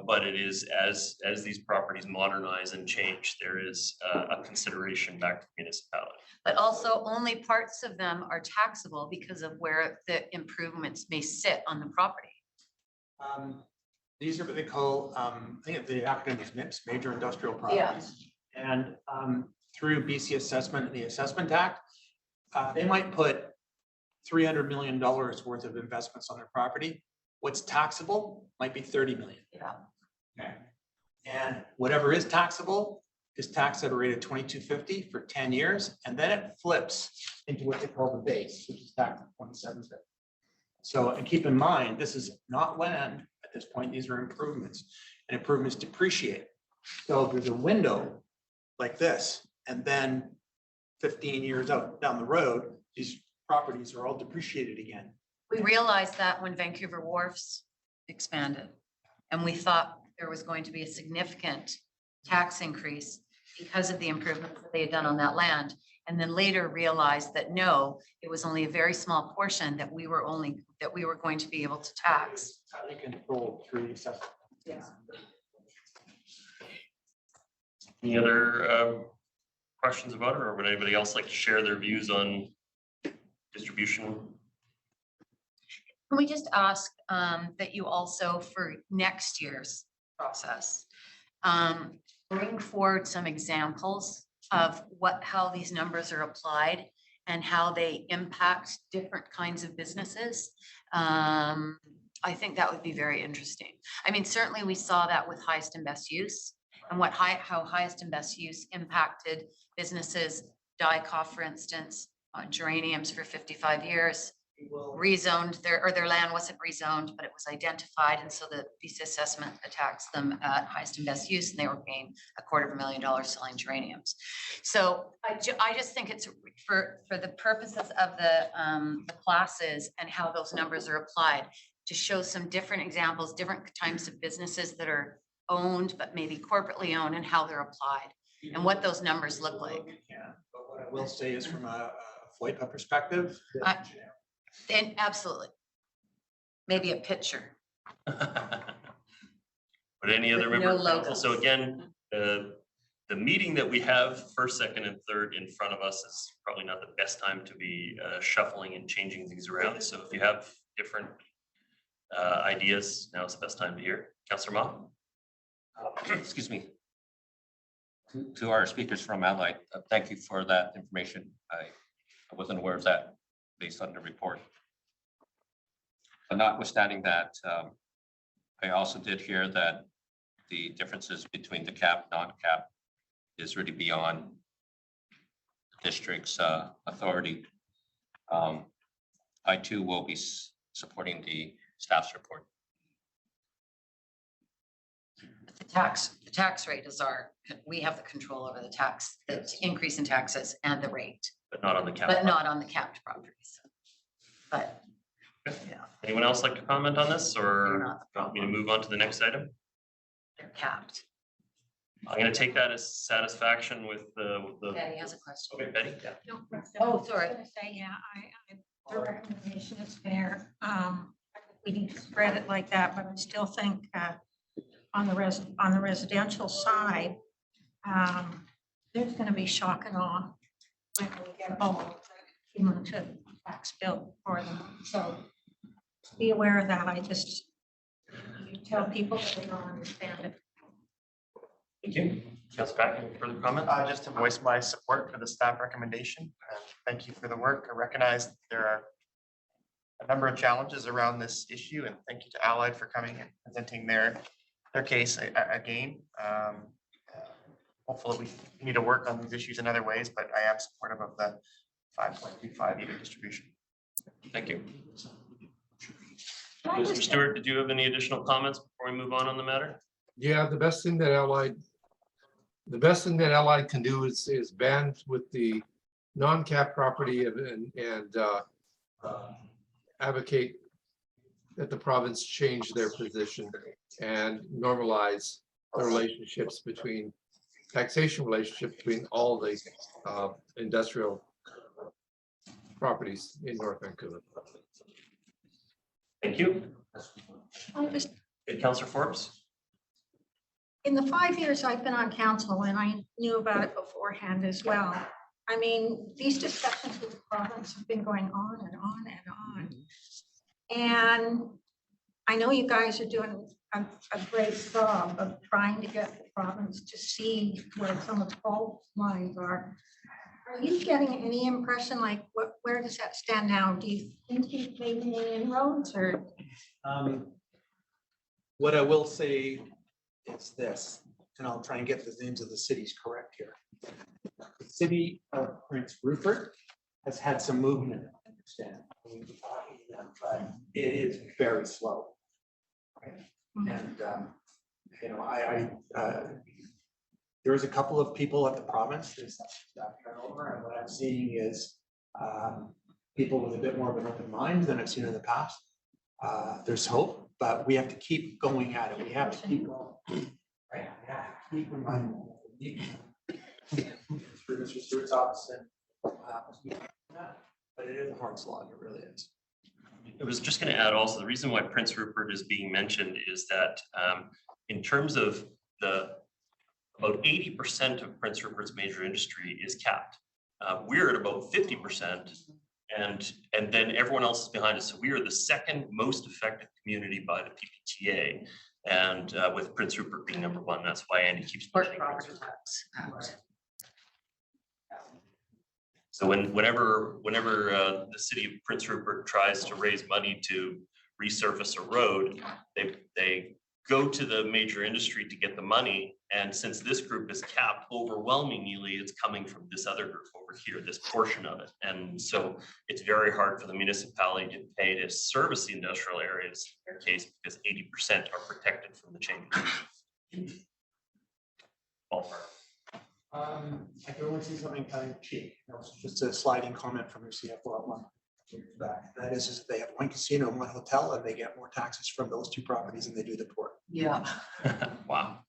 but it is as these properties modernize and change, there is a consideration back to the municipality. But also only parts of them are taxable because of where the improvements may sit on the property. These are what they call, I think the acronym is MIPS, Major Industrial Properties. And through BC Assessment and the Assessment Act, they might put $300 million worth of investments on their property. What's taxable might be 30 million. Yeah. Okay. And whatever is taxable is taxed at a rate of 2250 for 10 years, and then it flips into what they call the base, which is taxed at 2750. So, and keep in mind, this is not land at this point, these are improvements, and improvements depreciate. So there's a window like this, and then 15 years out down the road, these properties are all depreciated again. We realized that when Vancouver Wharfs expanded, and we thought there was going to be a significant tax increase because of the improvements that they had done on that land. And then later realized that no, it was only a very small portion that we were going to be able to tax. Highly controlled through the assessment. Yeah. Any other questions about it, or would anybody else like to share their views on distribution? Can we just ask that you also, for next year's process, bring forward some examples of how these numbers are applied and how they impact different kinds of businesses? I think that would be very interesting. I mean, certainly we saw that with highest and best use, and how highest and best use impacted businesses. Dickoff, for instance, on geraniums for 55 years, rezoned their land wasn't rezoned, but it was identified. And so the BC assessment taxed them at highest and best use, and they were paying $250,000 selling geraniums. So I just think it's for the purposes of the classes and how those numbers are applied, to show some different examples, different types of businesses that are owned, but maybe corporately owned, and how they're applied and what those numbers look like. Yeah, but what I will say is from a FOIPA perspective. And absolutely. Maybe a picture. But any other With member no of council? logos. So again, the meeting that we have first, second, and third in front of us is probably not the best time to be shuffling and changing things around. So if you have different ideas, now is the best time to hear. Councillor Ma? Excuse me. To our speakers from Allied, thank you for that information. I wasn't aware of that based on the report. But notwithstanding that, I also did hear that the differences between the cap, non-cap is really beyond the district's authority. I too will be supporting the staff's report. The tax rate is we have the control over the tax, the increase in taxes and the rate, But not on the cap. but not on the capped properties. But yeah, Anyone else like to comment on this, You're or not the want me to move on to the next item? they're capped. I'm gonna take that as satisfaction with the. Betty has a question. Okay, Betty? Yeah. No, Oh, sorry. I was gonna say, yeah, the recommendation is fair. We need to spread it like that, but I still think on the residential side, there's gonna be shock and awe when we get all the cumulative tax bill for them. So be aware of that. You tell people that they don't understand it. Thank you. Councilor Pack, any further comment? Just to voice my support for the staff recommendation. Thank you for the work. I recognize there are a number of challenges around this issue, and thank you to Allied for coming and presenting their case again. Hopefully we need to work on these issues in other ways, but I am supportive of the 5.25 unit distribution. Thank you. Mr. Stewart, did you have any additional comments before we move on the matter? Yeah, the best thing that Allied can do is ban with the non-cap property and advocate that the province change their position and normalize the relationships between taxation relationship between all the industrial properties in North Vancouver. Thank you. I just, Councillor Forbes. in the 5 years I've been on council, and I knew about it beforehand as well. I mean, these discussions with the province have been going on and on and on. And I know you guys are doing a great job of trying to get the province to see where some of the fault lines are. Are you getting any impression, like, where does that stand now? Do you think you've made any inroads, or? What I will say is this, and I'll try and get this into the city's correct here. The city of Prince Rupert has had some movement, I understand. But it is very slow. Right? And, you know, there's a couple of people at the province, there's staff turnover, and what I'm seeing is people with a bit more of an open mind than I've seen in the past. There's hope, but we have to keep going at it. We have to keep going. Right? We have to keep reminding through Mr. Stewart's office, and but it is a hard slog. It really is. I was just going to add also, the reason why Prince Rupert is being mentioned is that in terms of about 80% of Prince Rupert's major industry is capped. We're at about 50%, and then everyone else is behind us. So we are the second most affected community by the PPTA, and with Prince Rupert being number one. That's why Andy keeps pushing Prince Rupert. So whenever the city of Prince Rupert tries to raise money to resurface a road, they go to the major industry to get the money. And since this group is capped, overwhelmingly, it's coming from this other group over here, this portion of it. And so it's very hard for the municipality to pay to service the industrial areas in their case, because 80% are protected from the change. I can only see something kind of cheap. It's just a sliding comment from your CFO at one back. That is they have one casino and one hotel, and they get more taxes from those two properties than they do the port. Yeah. Wow.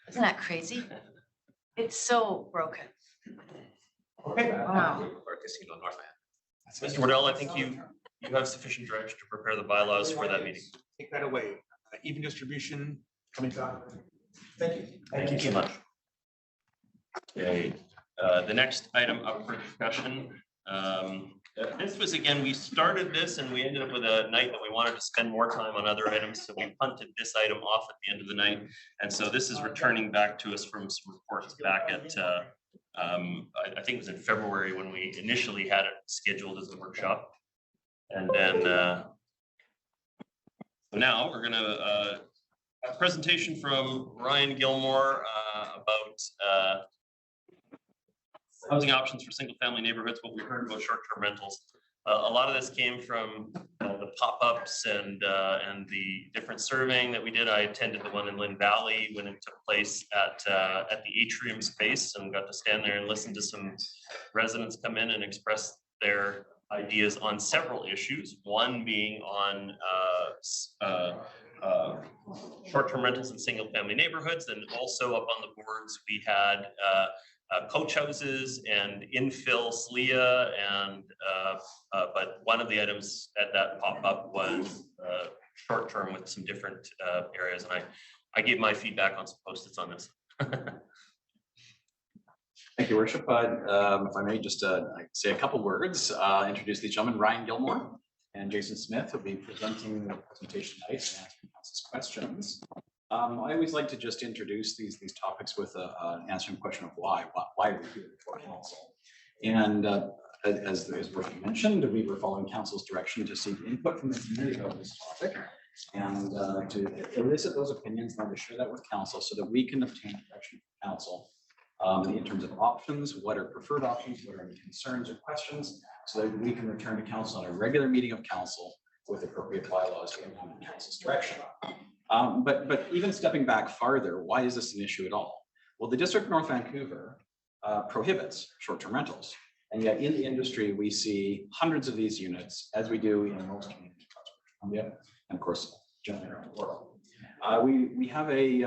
Isn't that crazy? It's so broken. Okay. Wow. Or casino in Northland. Mr. Waddell, I think you have sufficient direction to prepare the bylaws for that meeting. Take that away. Even distribution coming back. Thank you. Thank you so much. Okay, the next item up for discussion. This was, again, we started this and we ended up with a night that we wanted to spend more time on other items. So we punted this item off at the end of the night. And so this is returning back to us from some reports back at, I think it was in February when we initially had it scheduled as a workshop. And then so now we're gonna a presentation from Ryan Gilmore about housing options for single-family neighborhoods. What we heard about short-term rentals. A lot of this came from the pop-ups and the different surveying that we did. I attended the one in Lynn Valley when it took place at the atrium space, and got to stand there and listen to some residents come in and express their ideas on several issues. One being on short-term rentals in single-family neighborhoods, and also up on the boards we had coach houses and infill SLEA, and but one of the items at that pop-up was short-term with some different areas, and I gave my feedback on some post-its on this. Thank you, Worship. If I may just say a couple words, introduce these gentlemen. Ryan Gilmore and Jason Smith will be presenting the presentation tonight and answering council's questions. I always like to just introduce these topics with answering the question of why we're here before council. And as Worship mentioned, we were following council's direction to seek input from the community about this topic, and to elicit those opinions and to share that with council so that we can obtain direction from council in terms of options, what are preferred options, what are any concerns or questions, so that we can return to council on a regular meeting of council with appropriate bylaws to implement council's direction. But even stepping back farther, why is this an issue at all? Well, the District of North Vancouver prohibits short-term rentals. And yet in the industry, we see hundreds of these units, as we do in most communities across British Columbia. and of course, generally around the world. We have a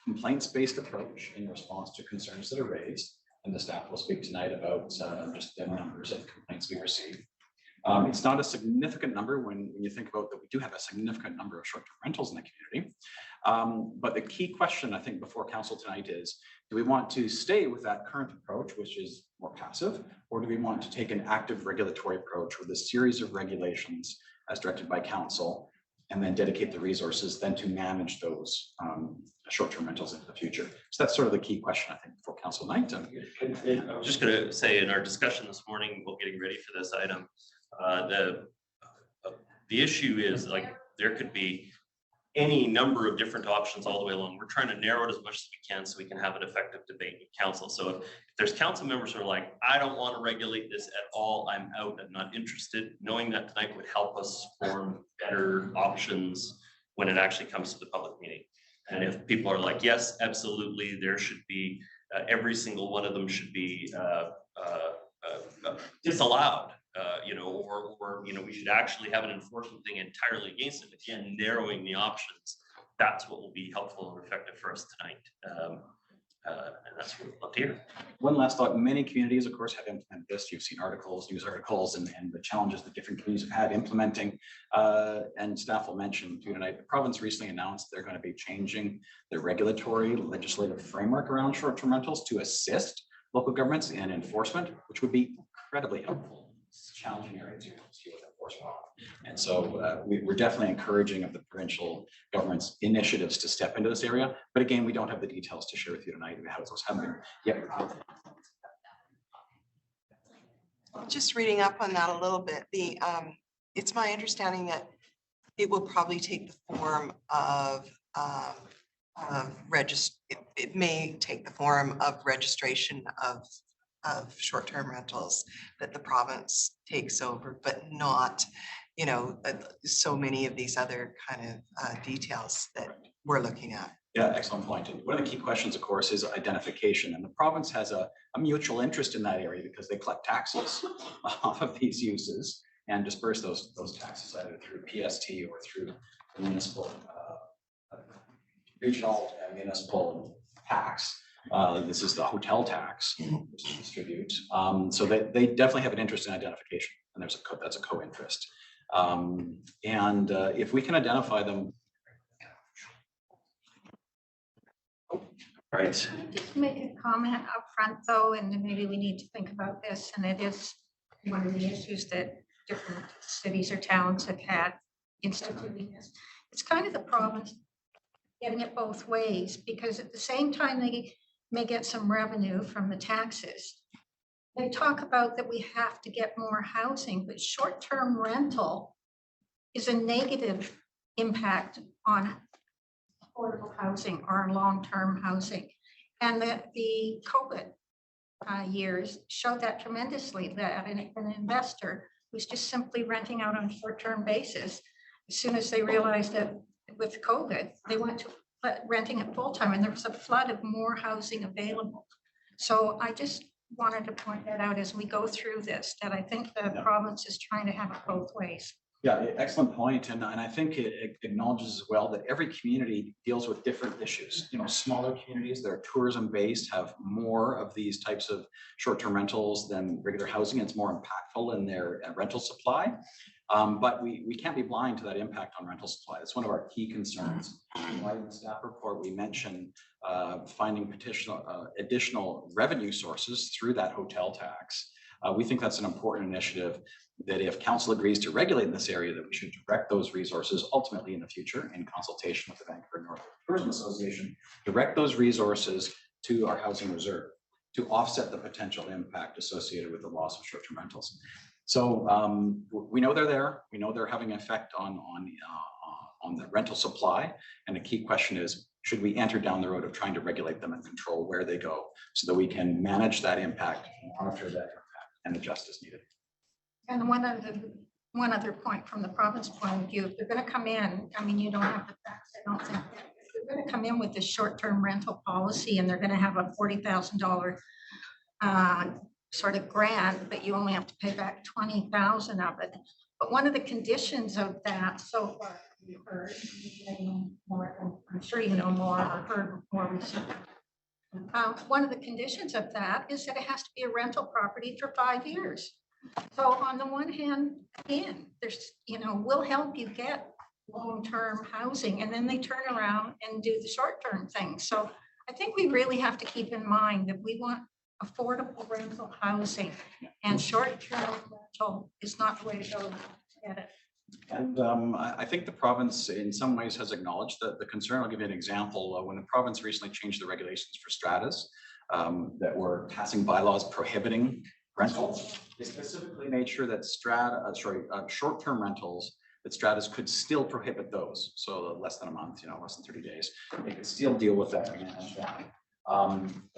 complaints-based approach in response to concerns that are raised, and the staff will speak tonight about just the numbers of complaints we receive. It's not a significant number when you think about that we do have a significant number of short-term rentals in the community. But the key question, I think, before council tonight is, do we want to stay with that current approach, which is more passive, or do we want to take an active regulatory approach with a series of regulations as directed by council, and then dedicate the resources then to manage those short-term rentals into the future? So that's sort of the key question, I think, for council tonight. I was just going to say, in our discussion this morning, while getting ready for this item, the issue is, like, there could be any number of different options all the way along. We're trying to narrow it as much as we can so we can have an effective debate with council. So if there's council members who are like, I don't want to regulate this at all, I'm out, I'm not interested, knowing that tonight would help us form better options when it actually comes to the public meeting. And if people are like, yes, absolutely, there should be, every single one of them should be disallowed, or we should actually have an enforcement thing entirely against it. Again, narrowing the options, that's what will be helpful and effective for us tonight. And that's what we'd love to hear. One last thought, many communities, of course, have implemented this. You've seen articles, news articles, and the challenges that different communities have had implementing. And staff will mention tonight, the province recently announced they're going to be changing their regulatory legislative framework around short-term rentals to assist local governments in enforcement, which would be incredibly helpful. It's a challenging area to deal with enforcement. And so we're definitely encouraging of the provincial government's initiatives to step into this area. But again, we don't have the details to share with you tonight. How those happen. Yep. Just reading up on that a little bit, it's my understanding that it will probably take the form of it may take the form of registration of short-term rentals that the province takes over, but not, so many of these other kind of details that we're looking at. Yeah, excellent point. And one of the key questions, of course, is identification. And the province has a mutual interest in that area because they collect taxes off of these uses and disperse those taxes either through PST or through the municipal, regional and municipal tax. This is the hotel tax, which is distribute. So they definitely have an interest in identification, and that's a co-interest. And if we can identify them. Right. Just make a comment up front though, and maybe we need to think about this, and it is one of the issues that different cities or towns have had instituting this. It's kind of the province getting it both ways, because at the same time they may get some revenue from the taxes. They talk about that we have to get more housing, but short-term rental is a negative impact on affordable housing or long-term housing. And that the COVID years showed that tremendously, that an investor who's just simply renting out on a short-term basis, as soon as they realized that with COVID, they went to renting it full-time, and there was a flood of more housing available. So I just wanted to point that out as we go through this, that I think the province is trying to have it both ways. Yeah, excellent point. And I think it acknowledges as well that every community deals with different issues. Smaller communities that are tourism based have more of these types of short-term rentals than regular housing. It's more impactful in their rental supply. But we can't be blind to that impact on rental supply. That's one of our key concerns. Why in the staff report we mention finding additional revenue sources through that hotel tax. We think that's an important initiative, that if council agrees to regulate in this area, that we should direct those resources ultimately in the future in consultation with the Vancouver North Tourism Association, direct those resources to our housing reserve to offset the potential impact associated with the loss of short-term rentals. So we know they're there. We know they're having an effect on the rental supply. And the key question is, should we enter down the road of trying to regulate them and control where they go so that we can manage that impact, monitor that impact, and adjust as needed? And one other point from the province point of view, if they're going to come in, I mean, you don't have the facts, I don't think. If they're going to come in with this short-term rental policy and they're going to have a $40,000 sort of grant, but you only have to pay back 20,000 of it. But one of the conditions of that, so far, we've heard, getting more, I'm sure you know more or heard more recently. One of the conditions of that is that it has to be a rental property for 5 years. So on the one hand, again, there's, we'll help you get long-term housing, and then they turn around and do the short-term thing. So I think we really have to keep in mind that we want affordable rental housing, and short-term rental is not the way to go to get it. And I think the province in some ways has acknowledged that the concern. I'll give you an example. When the province recently changed the regulations for stratas that were passing bylaws prohibiting rentals, they specifically made sure that short-term rentals, that stratas could still prohibit those. So less than a month, less than 30 days, they could still deal with that.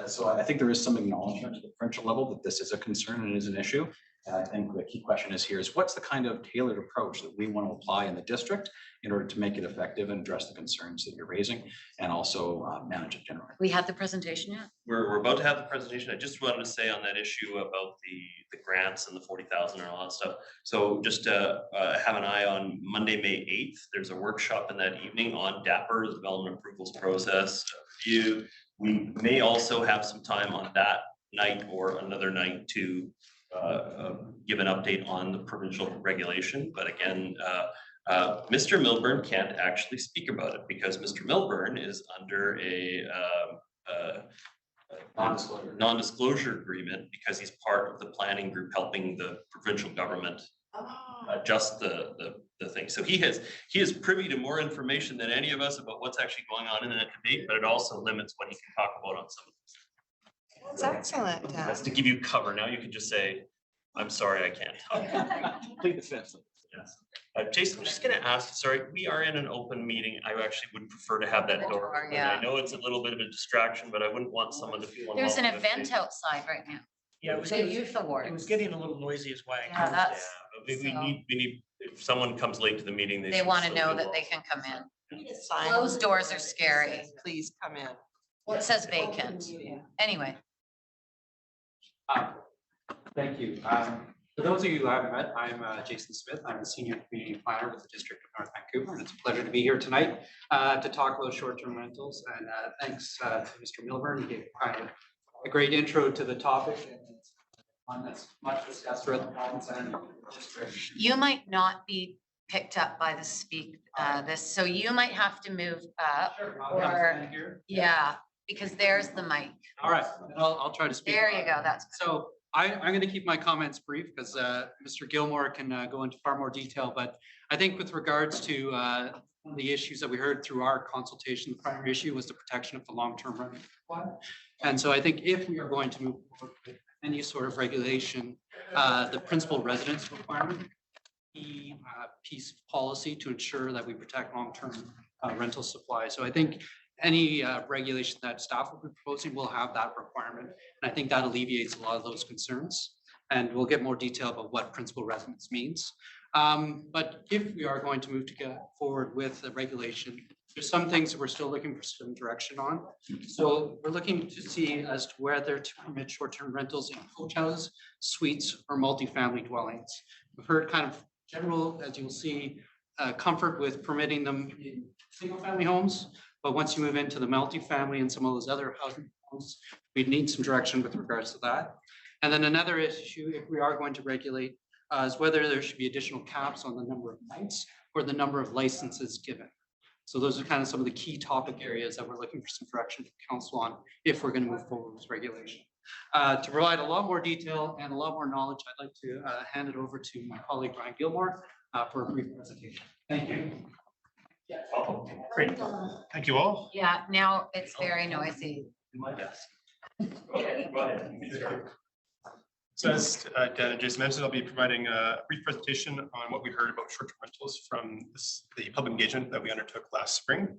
So I think there is some acknowledgement at the provincial level that this is a concern and is an issue. And I think the key question is what's the kind of tailored approach that we want to apply in the district in order to make it effective and address the concerns that you're raising, and also manage it generally. We had the presentation yet? We're about to have the presentation. I just wanted to say on that issue about the grants and the 40,000 and all that stuff. So just have an eye on Monday, May 8th. There's a workshop in that evening on DAPR, the development approvals process review. We may also have some time on that night or another night to give an update on the provincial regulation. But again, Mr. Milburn can't actually speak about it because Mr. Milburn is under a non-disclosure agreement because he's part of the planning group helping the provincial government adjust the thing. So he is privy to more information than any of us about what's actually going on in that debate, but it also limits what he can talk about on some of this. That's excellent. That's to give you cover. Now you can just say, I'm sorry, I can't talk. Complete the fifth. Yes. Jason, I'm just gonna ask, sorry, we are in an open meeting. I actually would prefer to have that door open. Yeah. I know it's a little bit of a distraction, but I wouldn't want someone to feel. There's an unwelcome if event they- outside right now. Yeah, it was The getting, youth awards. it was getting a little noisy is why. I Yeah, closed it. that's, We So- need, if someone comes late to the meeting, they should want to still know be that they welcome. can come in. Sign Closed doors are scary. Please come in. Well, it says vacant. Anyway, Thank you. For those of you who haven't met, I'm Jason Smith. I'm the Senior Community Planner with the District of North Vancouver, and it's a pleasure to be here tonight to talk about short-term rentals. And thanks to Mr. Milburn, he gave kind of a great intro to the topic. And it's one that's much discussed throughout the province and the district. you might not be picked up by the so you might have to move up. Sure. Or- Here. Yeah, because there's the mic. All right, I'll try to speak. There you go. That's So I'm going to keep my comments brief because Mr. Gilmore can go into far more detail. But I think with regards to the issues that we heard through our consultation, the primary issue was the protection of the long-term rental supply. And so I think if we are going to move forward with any sort of regulation, the principal residence requirement, the piece of policy to ensure that we protect long-term rental supply. So I think any regulation that staff will be proposing will have that requirement. And I think that alleviates a lot of those concerns. And we'll get more detail about what principal residence means. But if we are going to move to get forward with the regulation, there's some things that we're still looking for some direction on. So we're looking to see as to whether to permit short-term rentals in coach houses, suites, or multifamily dwellings. We've heard kind of general, as you'll see, comfort with permitting them in single-family homes. But once you move into the multifamily and some of those other housing homes, we need some direction with regards to that. And then another issue, if we are going to regulate, is whether there should be additional caps on the number of nights or the number of licenses given. So those are kind of some of the key topic areas that we're looking for some direction from council on if we're going to move forward with regulation. To provide a lot more detail and a lot more knowledge, I'd like to hand it over to my colleague, Ryan Gilmore, for a brief presentation. Thank you. Great. Thank you all. Yeah, now it's very noisy. So as Dan and Jason mentioned, I'll be providing a brief presentation on what we heard about short-term rentals from the public engagement that we undertook last spring.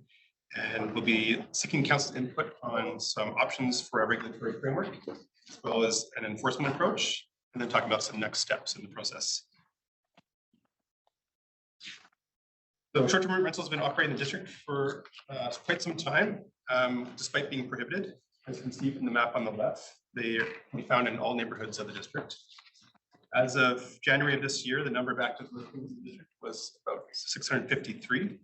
And we'll be seeking council's input on some options for a regulatory framework, as well as an enforcement approach, and then talking about some next steps in the process. So short-term rentals have been operating in the district for quite some time, despite being prohibited. As you can see from the map on the left, they can be found in all neighborhoods of the district. As of January of this year, the number of active listings in the district was about 653.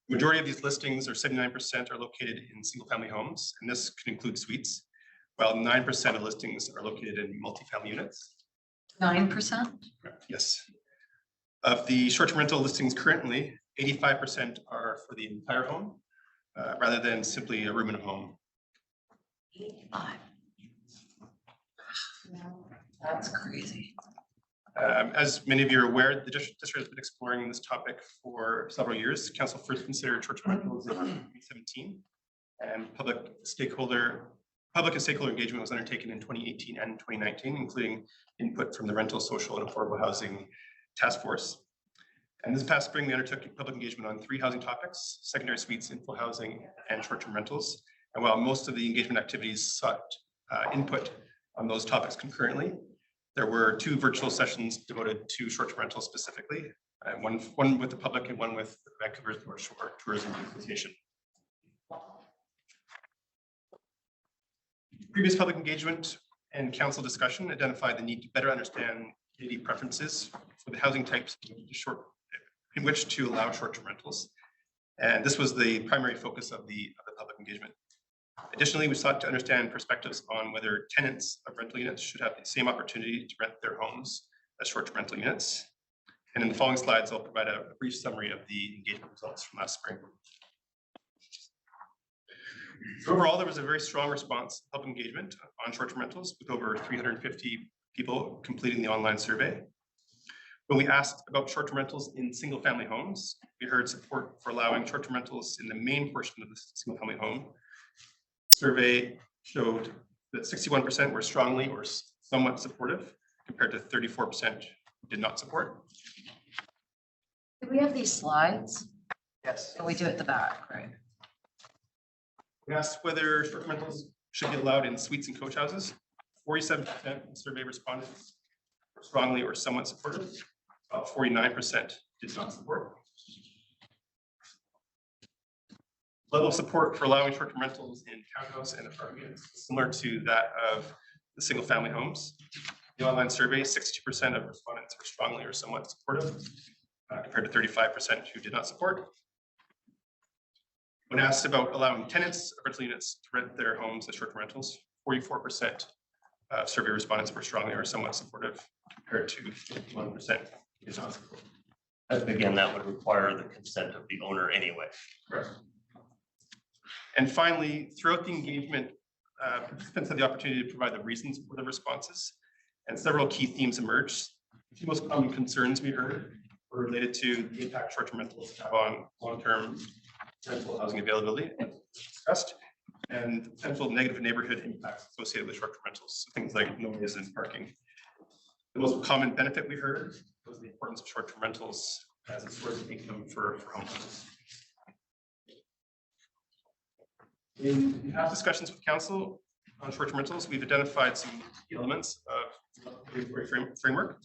Majority of these listings, or 79%, are located in single-family homes, and this could include suites, while 9% of listings are located in multifamily units. 9%? Yes. Of the short-term rental listings currently, 85% are for the entire home, rather than simply a room in a home. 85. That's crazy. As many of you are aware, the district has been exploring this topic for several years. Council first considered short-term rentals in 2017, and public and stakeholder engagement was undertaken in 2018 and 2019, including input from the Rental, Social, and Affordable Housing Task Force. And this past spring, we undertook public engagement on 3 housing topics: secondary suites, infill housing, and short-term rentals. And while most of the engagement activities sought input on those topics concurrently, there were 2 virtual sessions devoted to short-term rentals specifically, one with the public and one with Vancouver's North Shore Tourism Association. Previous public engagement and council discussion identified the need to better understand community preferences for the housing types in which to allow short-term rentals. And this was the primary focus of the public engagement. Additionally, we sought to understand perspectives on whether tenants of rental units should have the same opportunity to rent their homes as short-term rental units. And in the following slides, I'll provide a brief summary of the engagement results from last spring. So overall, there was a very strong response to public engagement on short-term rentals, with over 350 people completing the online survey. When we asked about short-term rentals in single-family homes, we heard support for allowing short-term rentals in the main portion of the single-family home. Survey showed that 61% were strongly or somewhat supportive, compared to 34% who did not support. Do we have these slides? Yes. Or we do it at the back, right? We asked whether short-term rentals should be allowed in suites and coach houses. 47% of survey respondents were strongly or somewhat supportive. About 49% did not support. Level of support for allowing short-term rentals in townhouse and apartment units, similar to that of the single-family homes. The online survey, 62% of respondents were strongly or somewhat supportive, compared to 35% who did not support. When asked about allowing tenants of rental units to rent their homes as short-term rentals, 44% of survey respondents were strongly or somewhat supportive, compared to 51% who did not support. Again, that would require the consent of the owner anyway. Correct. And finally, throughout the engagement, participants had the opportunity to provide the reasons for the responses, and several key themes emerged. The 2 most common concerns we heard were related to the impact short-term rentals have on long-term rental housing availability, as discussed, and potential negative neighborhood impacts associated with short-term rentals, things like noise and parking. The most common benefit we heard was the importance of short-term rentals as a source of income for homeowners. In past discussions with council on short-term rentals, we've identified some key elements of the regulatory framework.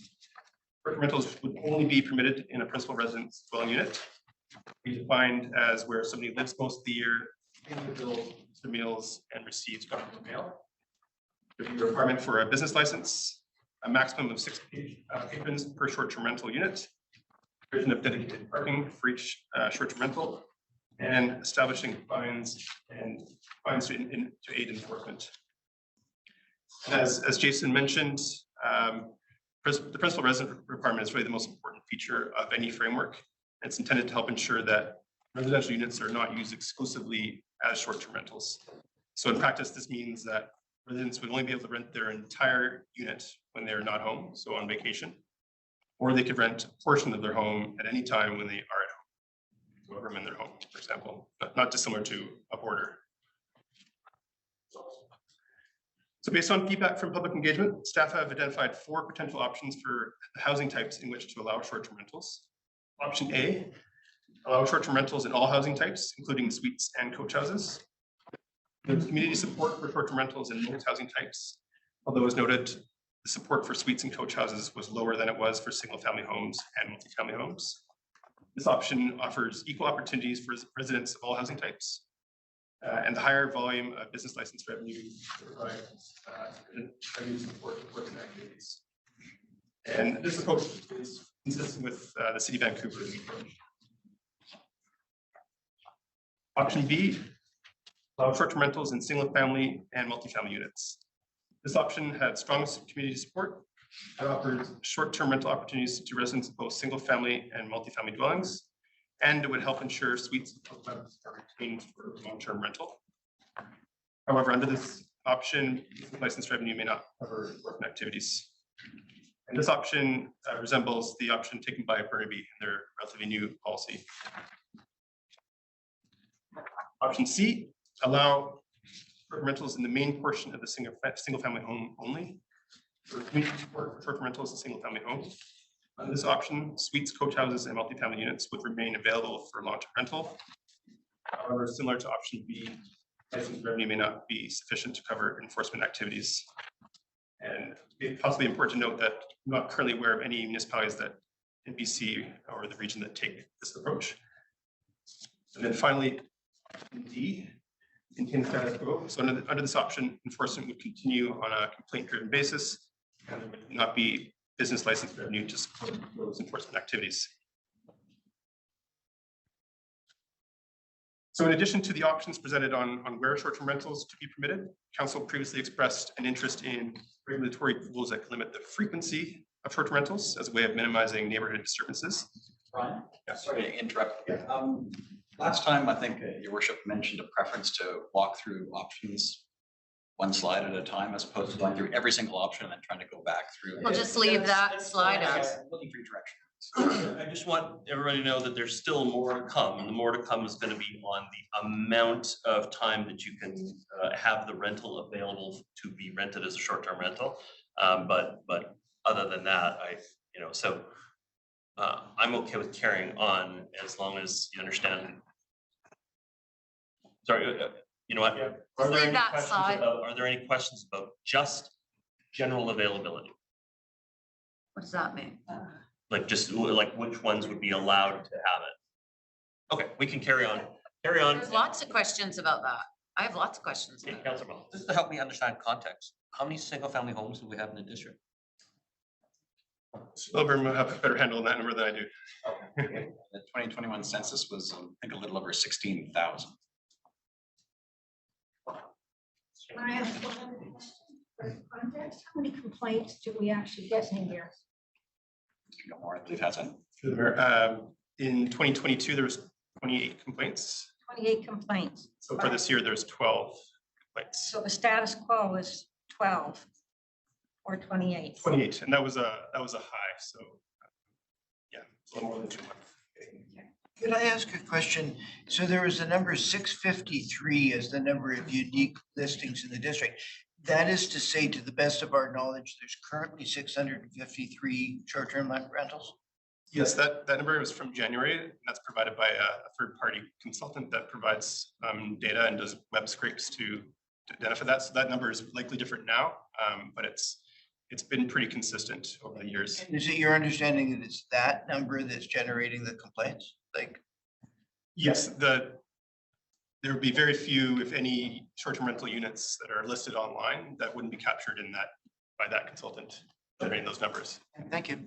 Short-term rentals would only be permitted in a principal residence dwelling unit, be defined as where somebody lives most of the year, pays their bills, their meals, and receives government mail. There'd be a requirement for a business license, a maximum of 6 patrons per short-term rental unit, provision of dedicated parking for each short-term rental, and establishing fines to aid enforcement. And as Jason mentioned, the principal resident requirement is really the most important feature of any framework. It's intended to help ensure that residential units are not used exclusively as short-term rentals. So in practice, this means that residents would only be able to rent their entire unit when they're not home, so on vacation, or they could rent a portion of their home at any time when they are at home. So a room in their home, for example, but not dissimilar to a boarder. So based on feedback from public engagement, staff have identified 4 potential options for the housing types in which to allow short-term rentals. Option A, allow short-term rentals in all housing types, including suites and coach houses. There's community support for short-term rentals in most housing types, although as noted, the support for suites and coach houses was lower than it was for single-family homes and multifamily homes. This option offers equal opportunities for residents of all housing types. and the higher volume of business license revenue provide revenue support for working activities. And this approach is consistent with the City of Vancouver's approach. Option B, allow short-term rentals in single-family and multifamily units. This option had strong community support. It offers short-term rental opportunities to residents of both single-family and multifamily dwellings, and it would help ensure suites are retained for long-term rental. However, under this option, licensed revenue may not cover working activities. And this option resembles the option taken by Burnaby in their relatively new policy. Option C, allow rentals in the main portion of the single-family home only. For community support for short-term rentals in single-family homes. Under this option, suites, coach houses, and multifamily units would remain available for long-term rental. However, similar to option B, licensed revenue may not be sufficient to cover enforcement activities. And it's possibly important to note that I'm not currently aware of any municipalities that in BC or the region that take this approach. And then finally, D, maintain status quo. So under this option, enforcement would continue on a complaint-driven basis, and there would not be business license revenue to support those enforcement activities. So in addition to the options presented on where short-term rentals to be permitted, council previously expressed an interest in regulatory rules that can limit the frequency of short-term rentals as a way of minimizing neighborhood disturbances. Brian? Yeah. Sorry to interrupt. Last time, I think your worship mentioned a preference to walk through options one slide at a time, as opposed to going through every single option and then trying to go back through. We'll just leave that slide up. Looking for your direction. I just want everybody to know that there's still more to come, and the more to come is going to be on the amount of time that you can have the rental available to be rented as a short-term rental. But other than that, I'm okay with carrying on as long as you understand. Sorry, you know what? Yeah. Leave that slide. Are there any questions about just general availability? What does that mean? Like just like which ones would be allowed to have it? Okay, we can carry on. Carry on. There's lots of questions about that. I have lots of questions. Yeah, about Councilor Mullins. Just to help me understand context, how many single-family homes do we have in the district? Spilberg will have a better handle on that number than I do. The 2021 census was, I think, a little over 16,000. I have for context, how many complaints do we actually get in here? More, I believe, has it? In 2022, there was 28 complaints. 28 complaints. So for this year, there's 12 complaints. So the status quo is 12 or 28. 28, and that was a high. So yeah, it's a little more than 2 months. Could I ask a question? So there was the number 653 as the number of unique listings in the district. That is to say, to the best of our knowledge, there's currently 653 short-term rentals? Yes, that number was from January, and that's provided by a third-party consultant that provides data and does web scrapes to identify that. So that number is likely different now, but it's been pretty consistent over the years. Is it your understanding that it's that number that's generating the complaints? Like, yes, there would be very few, if any, short-term rental units that are listed online that wouldn't be captured in that by that consultant generating those numbers. thank you.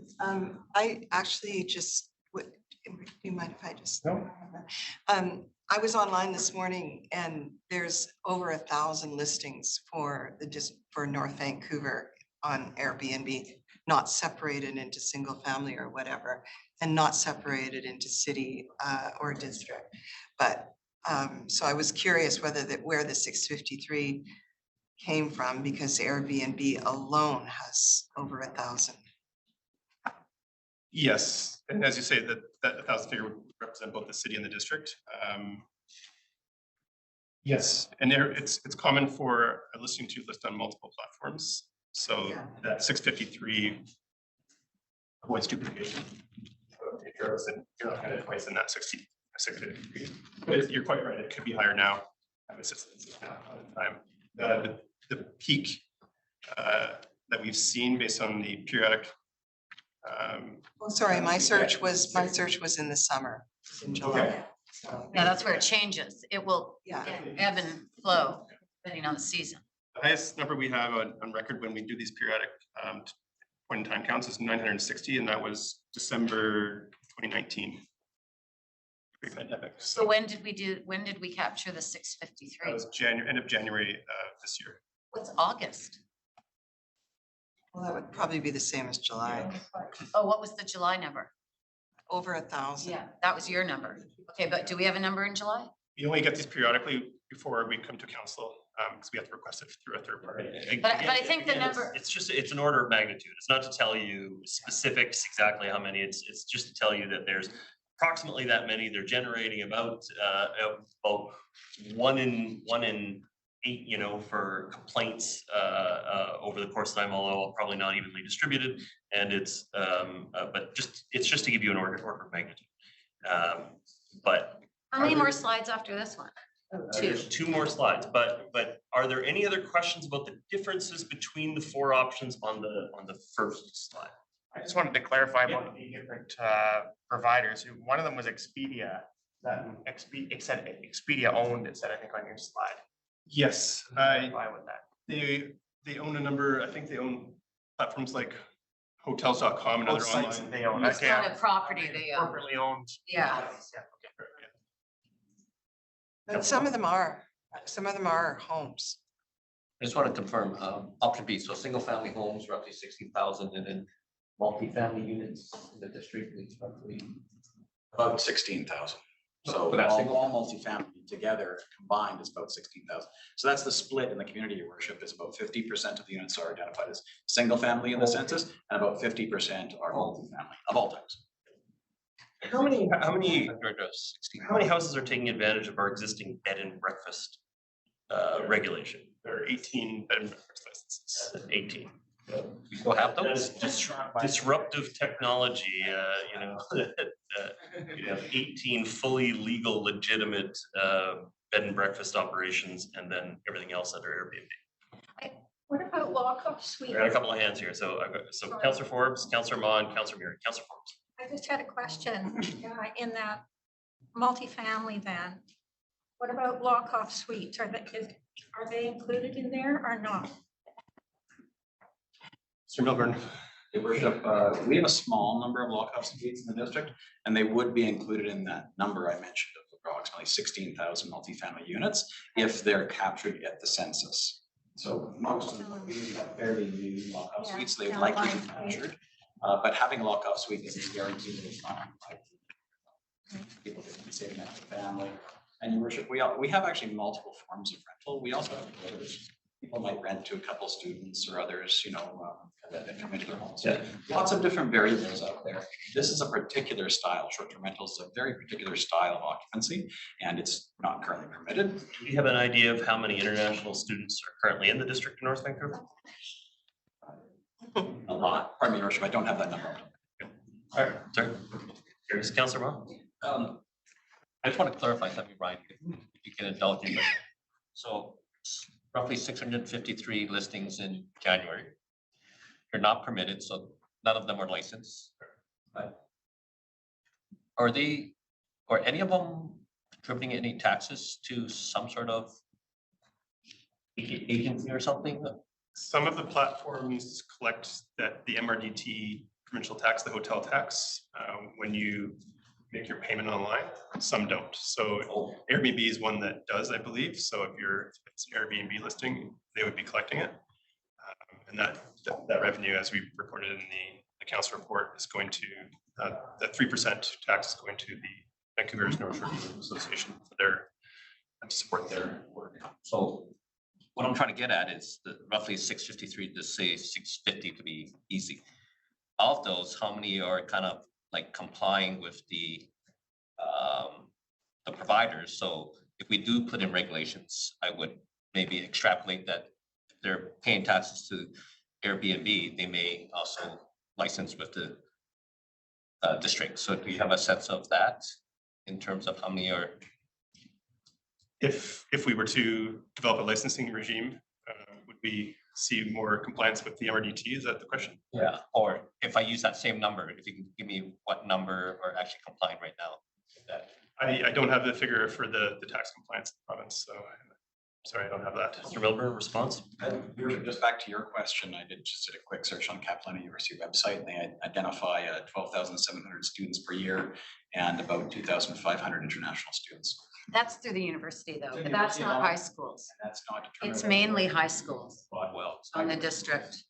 I actually just, do you mind if I just? No. I was online this morning and there's over 1,000 listings for North Vancouver on Airbnb, not separated into single family or whatever, and not separated into city or district. But so I was curious where the 653 came from, because Airbnb alone has over 1,000. Yes, and as you say, that 1,000 figure would represent both the city and the district. Yes, and it's common for a listing to list on multiple platforms. So Yeah. that 653 avoids duplication. So if you're not kind of twice in that 653. But you're quite right, it could be higher now. It's just not on time. The peak that we've seen based on the periodic. Oh, sorry, my search was in the summer, in July. Okay. Yeah, that's where it changes. It will Yeah. ebb and flow depending on the season. The highest number we have on record when we do these periodic point in time counts is 960, and that was December 2019. Pre-pandemic. So when did we capture the 653? That was end of January this year. What's August? Well, that would probably be the same as July, Oh, what was the July number? over 1,000. Yeah, that was your number. Okay, but do we have a number in July? We only get these periodically before we come to council, because we have to request it through a third party. But I think the Again, number, it's an order of magnitude. It's not to tell you specifics exactly how many. It's just to tell you that there's approximately that many. They're generating about 1 in 8, for complaints over the course of time, although probably not evenly distributed. And it's but it's just to give you an order of magnitude. But how many more slides after this one? there's 2 more slides, but are there any other questions about the differences between the 4 options on the first slide? I just wanted to clarify about the different providers. One of them was Expedia. That it said Expedia owned, it said, I think on your slide. Yes, Why would that? they own a number. I think they own platforms like hotels.com and other Both online. sites that they own. It's Okay. not a property they own. Corporately owned. Yeah. But some of them are homes. I just want to confirm, option B, so single family homes roughly 16,000 and then multifamily units in the district is roughly. About 16,000. So But that's single- all multifamily together combined is about 16,000. So that's the split in the community, your worship, is about 50% of the units are identified as single family in the census, and about 50% are multifamily of all types. How many Under the 16. how many houses are taking advantage of our existing bed and breakfast regulation? There are 18 bed and breakfast licenses. 18. We still have That those? is disruptive technology, you have 18 fully legal, legitimate bed and breakfast operations, and then everything else under Airbnb. What about walk-up suite? We got a couple of hands here, so Councillor Forbes, Councillor Mon, Councillor Murray, Councillor Forbes. I just had a question, in that multifamily then, what about walk-off suites? Are they included in there or not? Mr. Milburn. Your worship, we have a small number of lock-off suites in the district, and they would be included in that number I mentioned of approximately 16,000 multifamily units if they're captured at the census. So most of them would be fairly new lock-off Yeah, suites, they would yeah, likely be right. captured. But having a lock-off suite isn't guaranteed that it's not like people can be saving that for family. And your worship, we have actually multiple forms of rental. We also have others. People might rent to a couple students or others, that come into their homes. Yeah. Lots of different variables out there. This is a particular style. Short-term rentals is a very particular style of occupancy, and it's not currently permitted. Do you have an idea of how many international students are currently in the district of North Vancouver? A lot. Pardon me, your worship, I don't have that number. All right, sorry. Here's Councillor Mon. I just want to clarify something, Ryan, if you can indulge me. So roughly 653 listings in January. They're not permitted, so none of them are licensed. Are any of them contributing any taxes to some sort of agency or something? Some of the platforms collect the MRDT provincial tax, the hotel tax, when you make your payment online. Some don't. So Airbnb is one that does, I believe. So if it's an Airbnb listing, they would be collecting it. And that revenue, as we reported in the council report, is going to, that 3% tax is going to the Vancouver's North Shore Tourism Association for to support their work. So what I'm trying to get at is the roughly 653 to say 650 to be easy. Of those, how many are kind of like complying with the providers? So if we do put in regulations, I would maybe extrapolate that if they're paying taxes to Airbnb, they may also license with the district. So do you have a sense of that in terms of how many are? If we were to develop a licensing regime, would we see more compliance with the MRDT? Is that the question? Yeah, or if I use that same number, if you can give me what number are actually complying right now with that. I don't have the figure for the tax compliance province, so sorry, I don't have that. Mr. Milburn, response? Just back to your question, I did a quick search on Capilano University website, and they identify 12,700 students per year and about 2,500 international students. That's through the university though, The but that's university not alone? high schools. And that's not determined. It's mainly high schools Well, on the district.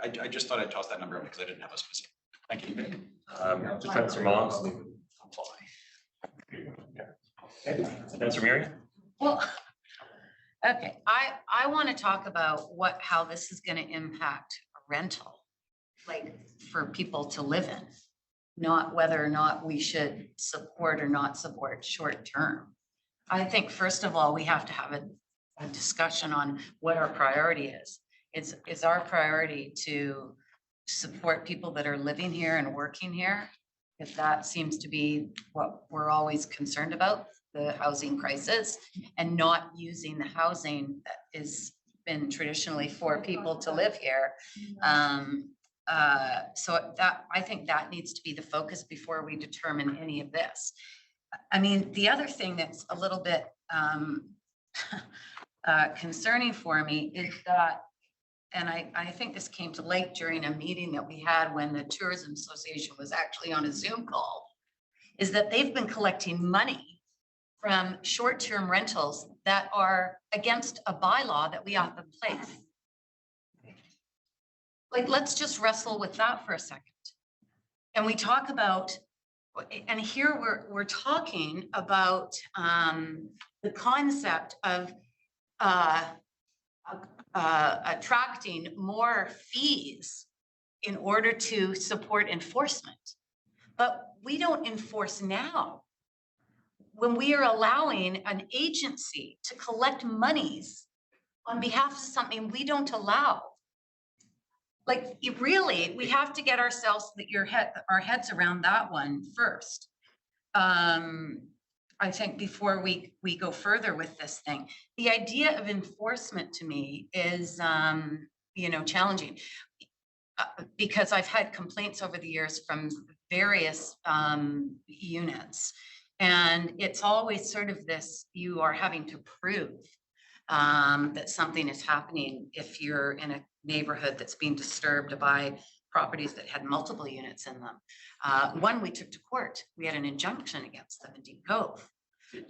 I just thought I'd toss that number up because I didn't have a specific. Thank you. Councillor Moss. Councillor Mary? Well, okay, I want to talk about how this is going to impact a rental, like for people to live in, not whether or not we should support or not support short term. I think first of all, we have to have a discussion on what our priority is. Is our priority to support people that are living here and working here? If that seems to be what we're always concerned about, the housing crisis, and not using the housing that is been traditionally for people to live here. So that, I think that needs to be the focus before we determine any of this. I mean, the other thing that's a little bit concerning for me is that, and I think this came to light during a meeting that we had when the Tourism Association was actually on a Zoom call, is that they've been collecting money from short-term rentals that are against a bylaw that we have in place. Like, let's just wrestle with that for a second. And we talk about, and here we're talking about the concept of attracting more fees in order to support enforcement. But we don't enforce now. When we are allowing an agency to collect monies on behalf of something we don't allow. Like, we have to get ourselves our heads around that one first. I think before we go further with this thing, the idea of enforcement to me is, challenging. Because I've had complaints over the years from various units. And it's always sort of this, you are having to prove that something is happening if you're in a neighborhood that's being disturbed by properties that had multiple units in them. One we took to court. We had an injunction against them in Deep Cove.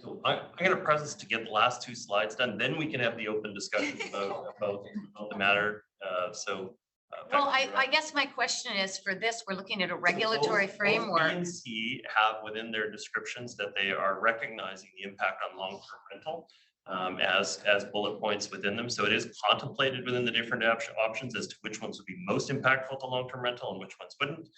So I got a process to get the last two slides done, then we can have the open discussion about the matter. Well, I guess my question is, for this, we're looking at a regulatory framework. B and C have within their descriptions that they are recognizing the impact on long-term rental as bullet points within them. So it is contemplated within the different options as to which ones would be most impactful to long-term rental and which ones wouldn't.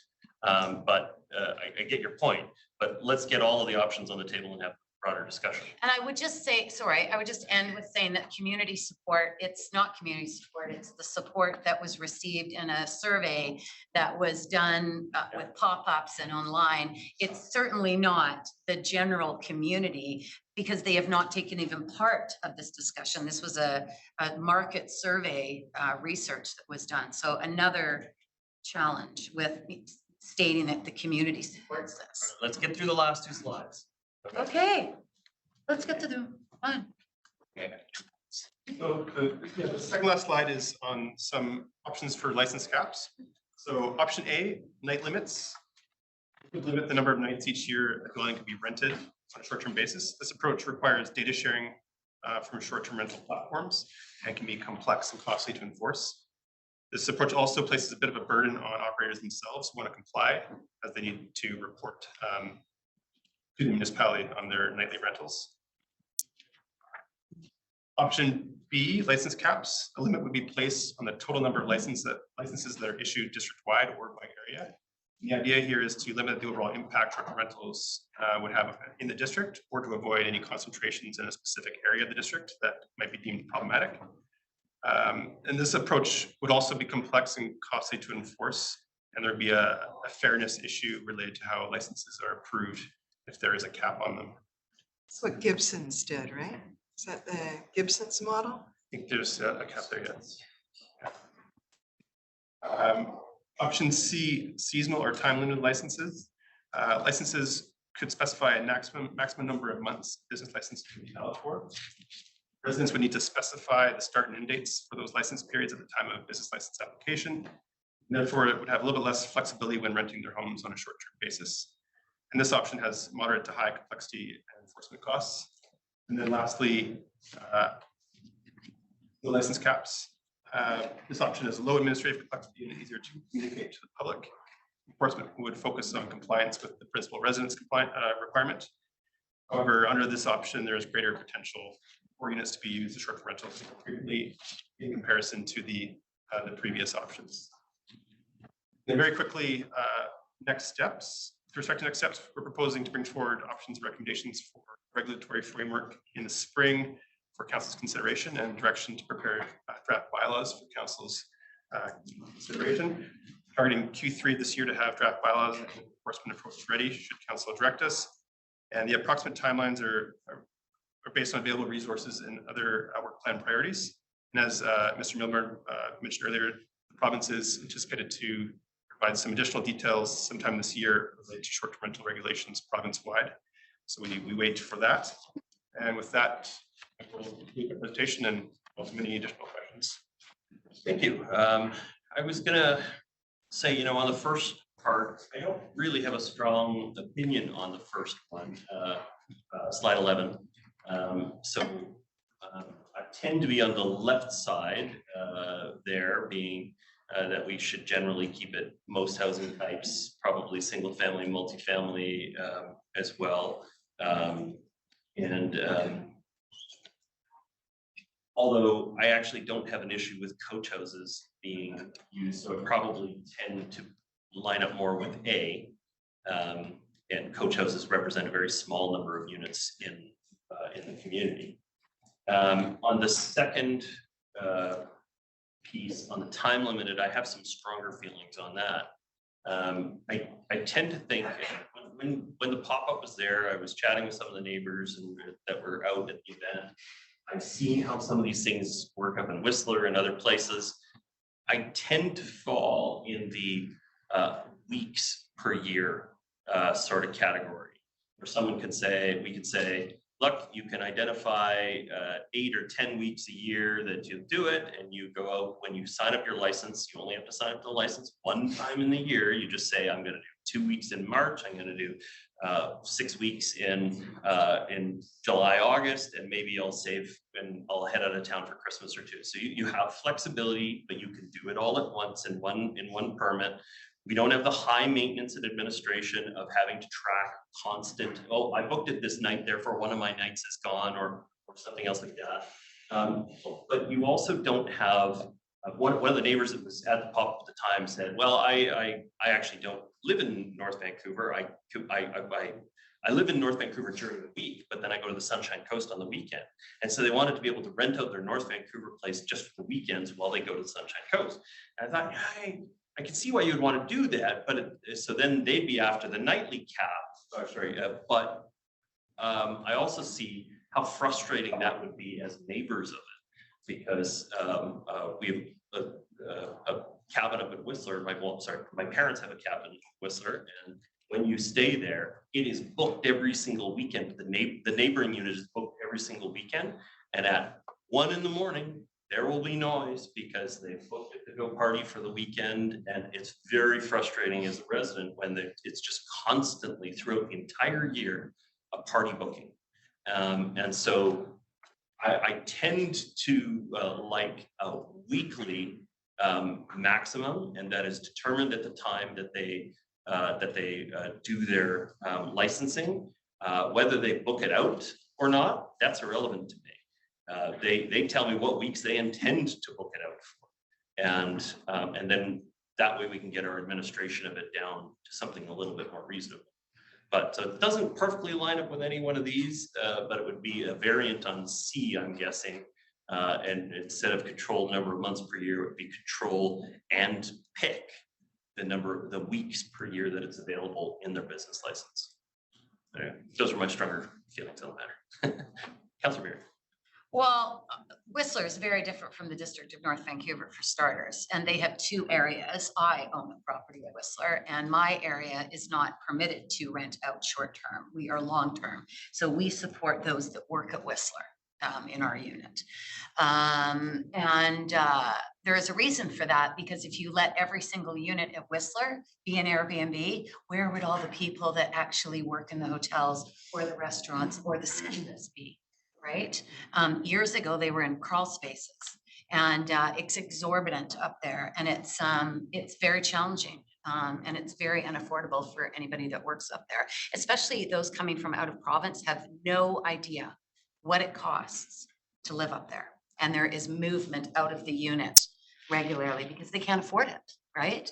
I get your point, but let's get all of the options on the table and have broader discussion. And I would just say, I would just end with saying that community support, it's not community support, it's the support that was received in a survey that was done with pop-ups and online. It's certainly not the general community, because they have not taken even part of this discussion. This was a market survey research that was done. So another challenge with stating that the community supports this. Let's get through the last two slides. Okay, let's get to the fun. So the second last slide is on some options for license caps. So option A, night limits. Would limit the number of nights each year a dwelling can be rented on a short-term basis. This approach requires data sharing from short-term rental platforms and can be complex and costly to enforce. This approach also places a bit of a burden on operators themselves who want to comply, as they need to report to the municipality on their nightly rentals. Option B, license caps. A limit would be placed on the total number of licenses that are issued district-wide or by area. The idea here is to limit the overall impact short-term rentals would have in the district, or to avoid any concentrations in a specific area of the district that might be deemed problematic. And this approach would also be complex and costly to enforce, and there'd be a fairness issue related to how licenses are approved if there is a cap on them. That's what Gibson's did, right? Is that the Gibson's model? I think there's a cap there, yes. Option C, seasonal or time limited licenses. Licenses could specify a maximum number of months business license to be held for. Residents would need to specify the start and end dates for those license periods at the time of business license application. And therefore, it would have a little bit less flexibility when renting their homes on a short-term basis. And this option has moderate to high complexity and enforcement costs. And then lastly, the license caps. This option is low administrative complexity and easier to communicate to the public. Enforcement would focus on compliance with the principal residence requirement. However, under this option, there is greater potential for units to be used as short-term rentals frequently in comparison to the previous options. Then very quickly, next steps. With respect to next steps, we're proposing to bring forward options and recommendations for regulatory framework in the spring for council's consideration and direction to prepare draft bylaws for council's consideration. Targeting Q3 this year to have draft bylaws and enforcement approach ready should council direct us. And the approximate timelines are based on available resources and other work plan priorities. And as Mr. Milburn mentioned earlier, the province is anticipated to provide some additional details sometime this year related to short-term rental regulations province-wide. So we wait for that. And with that, we'll conclude the presentation and welcome any additional questions. Thank you. I was gonna say, on the first part, I don't really have a strong opinion on the first one, slide 11. I tend to be on the left side there, being that we should generally keep it most housing types, probably single family, multifamily as well. Although I actually don't have an issue with coach houses being used, so I probably tend to line up more with A. And coach houses represent a very small number of units in the community. On the second piece, on the time limited, I have some stronger feelings on that. I tend to think when the pop-up was there, I was chatting with some of the neighbors that were out at the event. I've seen how some of these things work up in Whistler and other places. I tend to fall in the weeks per year sort of category, where someone could say, we could say, look, you can identify 8 or 10 weeks a year that you do it, and you go out when you sign up your license. You only have to sign up the license one time in the year. You just say, I'm going to do 2 weeks in March. I'm going to do 6 weeks in July, August, and maybe I'll save and I'll head out of town for Christmas or two. So you have flexibility, but you can do it all at once in one permit. We don't have the high maintenance and administration of having to track constant, oh, I booked it this night, therefore one of my nights is gone, or something else like that. But you also don't have, one of the neighbors that was at the pop at the time said, well, I actually don't live in North Vancouver. I live in North Vancouver during the week, but then I go to the Sunshine Coast on the weekend. And so they wanted to be able to rent out their North Vancouver place just for the weekends while they go to the Sunshine Coast. And I thought, I can see why you would want to do that, but so then they'd be after the nightly cap. But I also see how frustrating that would be as neighbors of it, because we have a cabin up in Whistler. My parents have a cabin in Whistler, and when you stay there, it is booked every single weekend. The neighboring unit is booked every single weekend, and at 1 a.m, there will be noise because they've booked it to go party for the weekend, and it's very frustrating as a resident when it's just constantly throughout the entire year a party booking. And so I tend to like a weekly maximum, and that is determined at the time that they do their licensing. Whether they book it out or not, that's irrelevant to me. They tell me what weeks they intend to book it out for. And then that way we can get our administration of it down to something a little bit more reasonable. But it doesn't perfectly line up with any one of these, but it would be a variant on C, I'm guessing. And instead of controlled number of months per year, it would be control and pick the weeks per year that it's available in their business license. Those are my stronger feelings on the matter. Councilor Beard. Well, Whistler is very different from the District of North Vancouver for starters, and they have two areas. I own a property at Whistler, and my area is not permitted to rent out short-term. We are long-term. So we support those that work at Whistler in our unit. There is a reason for that, because if you let every single unit at Whistler be an Airbnb, where would all the people that actually work in the hotels or the restaurants or the cinemas be? Right? Years ago, they were in crawl spaces, and it's exorbitant up there, and it's very challenging. And it's very unaffordable for anybody that works up there, especially those coming from out of province have no idea what it costs to live up there. And there is movement out of the unit regularly because they can't afford it, right?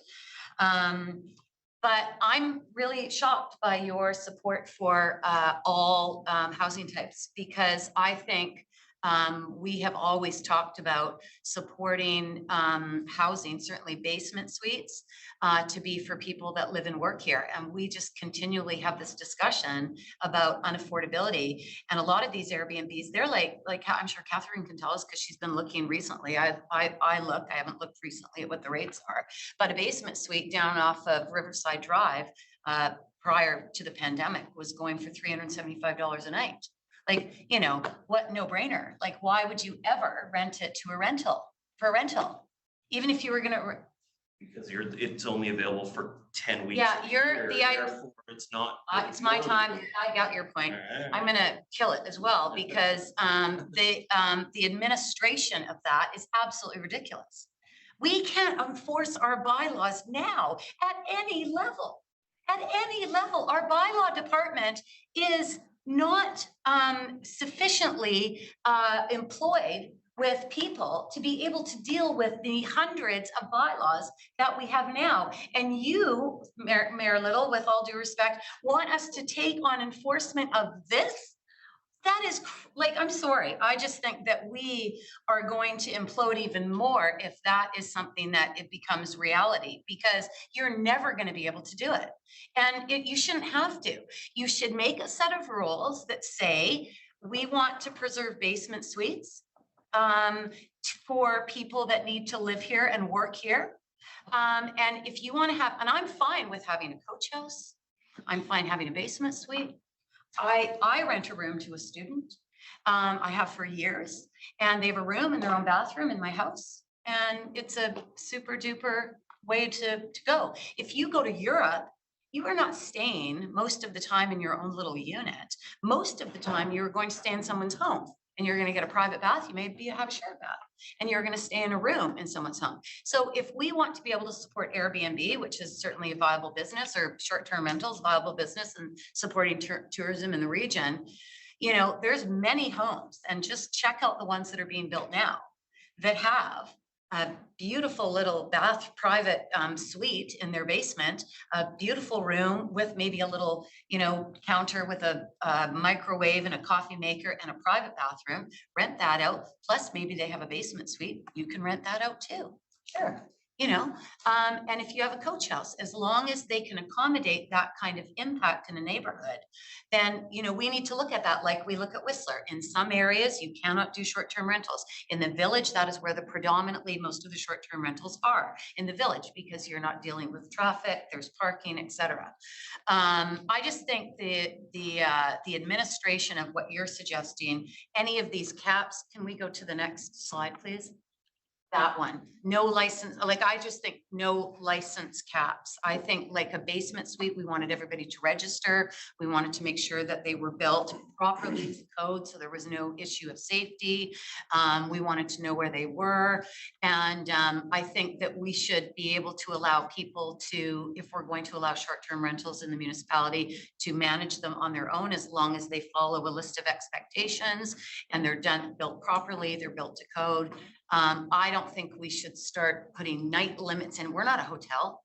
But I'm really shocked by your support for all housing types, because I think we have always talked about supporting housing, certainly basement suites, to be for people that live and work here. And we just continually have this discussion about unaffordability. And a lot of these Airbnbs, they're like I'm sure Catherine can tell us because she's been looking recently. I haven't looked recently at what the rates are, but a basement suite down off of Riverside Drive prior to the pandemic was going for $375 a night. Like, you know, what no brainer? Like, why would you ever rent it to a rental for a rental? Even if you were gonna. Because it's only available for 10 weeks. Yeah, a year, the therefore it's not. it's my time. I got your point. I'm gonna kill it as well, because the administration of that is absolutely ridiculous. We can't enforce our bylaws now at any level. At any level, our bylaw department is not sufficiently employed with people to be able to deal with the hundreds of bylaws that we have now. And you, Mayor Little, with all due respect, want us to take on enforcement of this? That is like, I'm sorry. I just think that we are going to implode even more if that is something that it becomes reality, because you're never going to be able to do it. And you shouldn't have to. You should make a set of rules that say, we want to preserve basement suites for people that need to live here and work here. And if you want to have, and I'm fine with having a coach house. I'm fine having a basement suite. I rent a room to a student. I have for years, and they have a room and their own bathroom in my house. And it's a super duper way to go. If you go to Europe, you are not staying most of the time in your own little unit. Most of the time you're going to stay in someone's home, and you're going to get a private bath. You may have a shared bath, and you're going to stay in a room in someone's home. So if we want to be able to support Airbnb, which is certainly a viable business, or short-term rentals, viable business, and supporting tourism in the region, you know, there's many homes, and just check out the ones that are being built now that have a beautiful little private suite in their basement, a beautiful room with maybe a little, you know, counter with a microwave and a coffee maker and a private bathroom. Rent that out. Plus maybe they have a basement suite. You can rent that out too. Sure. You know, and if you have a coach house, as long as they can accommodate that kind of impact in a neighborhood, then, you know, we need to look at that like we look at Whistler. In some areas, you cannot do short-term rentals. In the village, that is where predominantly most of the short-term rentals are, in the village, because you're not dealing with traffic, there's parking, etc. I just think the administration of what you're suggesting, any of these caps, can we go to the next slide, please? That one, no license, like I just think no license caps. I think like a basement suite, we wanted everybody to register. We wanted to make sure that they were built properly to code, so there was no issue of safety. We wanted to know where they were. And I think that we should be able to allow people to, if we're going to allow short-term rentals in the municipality, to manage them on their own, as long as they follow a list of expectations and they're built properly, they're built to code. I don't think we should start putting night limits in. We're not a hotel.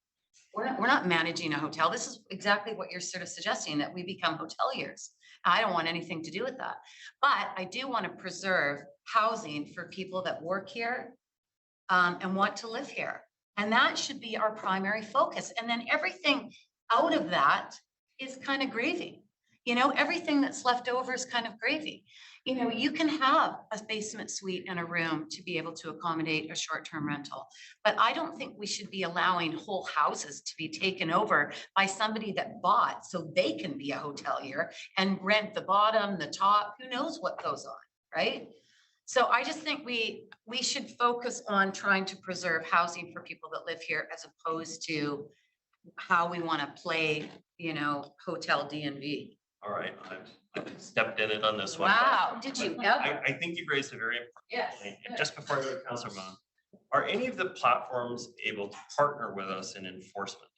We're not managing a hotel. This is exactly what you're sort of suggesting, that we become hoteliers. I don't want anything to do with that. But I do want to preserve housing for people that work here and want to live here. And that should be our primary focus. And then everything out of that is kind of gravy. You know, everything that's left over is kind of gravy. You know, you can have a basement suite and a room to be able to accommodate a short-term rental. But I don't think we should be allowing whole houses to be taken over by somebody that bought so they can be a hotelier and rent the bottom, the top, who knows what goes on, right? So I just think we should focus on trying to preserve housing for people that live here as opposed to how we want to play, you know, hotel D&B. All right, I've stepped in it on this one. Wow, did you ever? I think you've raised a very important Yes. point. And just before I go to Councilor Mon, are any of the platforms able to partner with us in enforcement?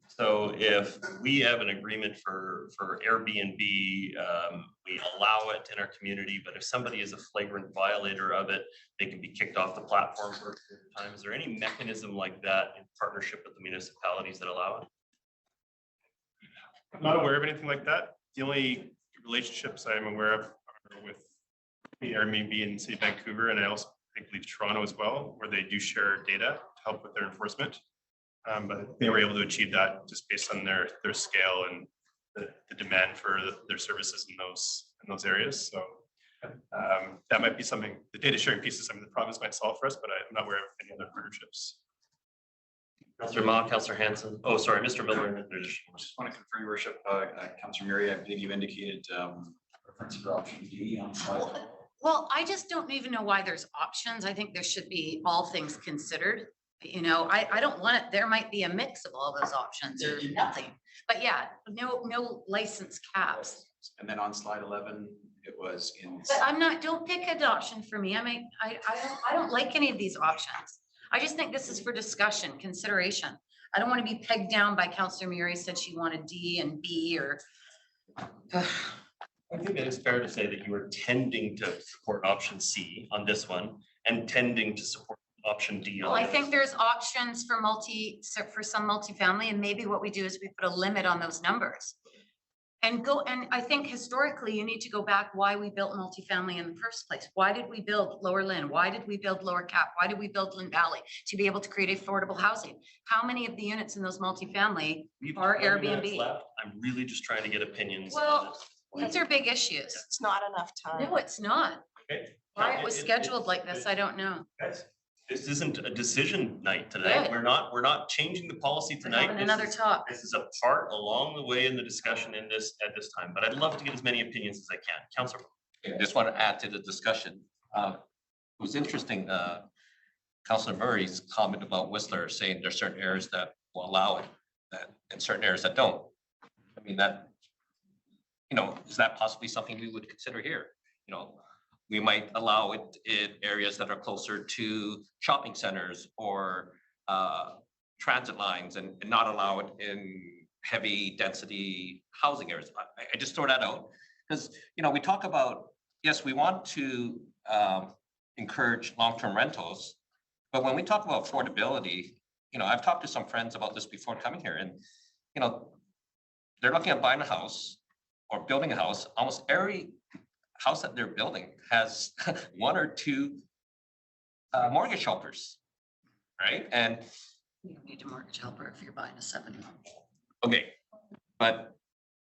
So if we have an agreement for Airbnb, we allow it in our community, but if somebody is a flagrant violator of it, they can be kicked off the platform for a period of time. Is there any mechanism like that in partnership with the municipalities that allow it? I'm not aware of anything like that. The only relationships I'm aware of are with the Airbnb in City of Vancouver, and I also believe Toronto as well, where they do share data to help with their enforcement. But they were able to achieve that just based on their scale and the demand for their services in those areas. So that might be something, the data sharing piece is something the province might solve for us, but I'm not aware of any other partnerships. Councilor Ma, Councilor Hanson. Oh, sorry, Mr. Miller. I just want to confirm, your worship, Councilor Murray, I believe you indicated preference for option D on slide. Well, I just don't even know why there's options. I think there should be all things considered. You know, I don't want it. There might be a mix of all those options or nothing. But yeah, no license caps. And then on slide 11, it was in. But I'm not, don't pick an option for me. I mean, I don't like any of these options. I just think this is for discussion, consideration. I don't want to be pegged down by Councilor Murray said she wanted D and B or. I think it is fair to say that you were tending to support option C on this one and tending to support option D. Well, I think there's options for some multifamily, and maybe what we do is we put a limit on those numbers. And I think historically, you need to go back why we built multifamily in the first place. Why did we build Lower Lynn? Why did we build Lower Cap? Why did we build Lynn Valley? To be able to create affordable housing. How many of the units in those multifamily are Airbnb? I'm really just trying to get opinions. Well, these are big issues. It's not enough time. No, it's not. Okay. Why it was scheduled like this, I don't know. This isn't a decision night tonight. Good. We're not changing the policy tonight. Having another talk. This is a part along the way in the discussion at this time, but I'd love to get as many opinions as I can. Councilor. I just want to add to the discussion. It was interesting, Councilor Murray's comment about Whistler saying there's certain areas that will allow it, and certain areas that don't. I mean, that, you know, is that possibly something we would consider here? You know, we might allow it in areas that are closer to shopping centers or transit lines and not allow it in heavy density housing areas. I just throw that out because, you know, we talk about, yes, we want to encourage long-term rentals, but when we talk about affordability, you know, I've talked to some friends about this before coming here, and, you know, they're looking at buying a house or building a house. Almost every house that they're building has one or two mortgage helpers, right? And You don't need a mortgage helper if you're buying a 7-home. okay,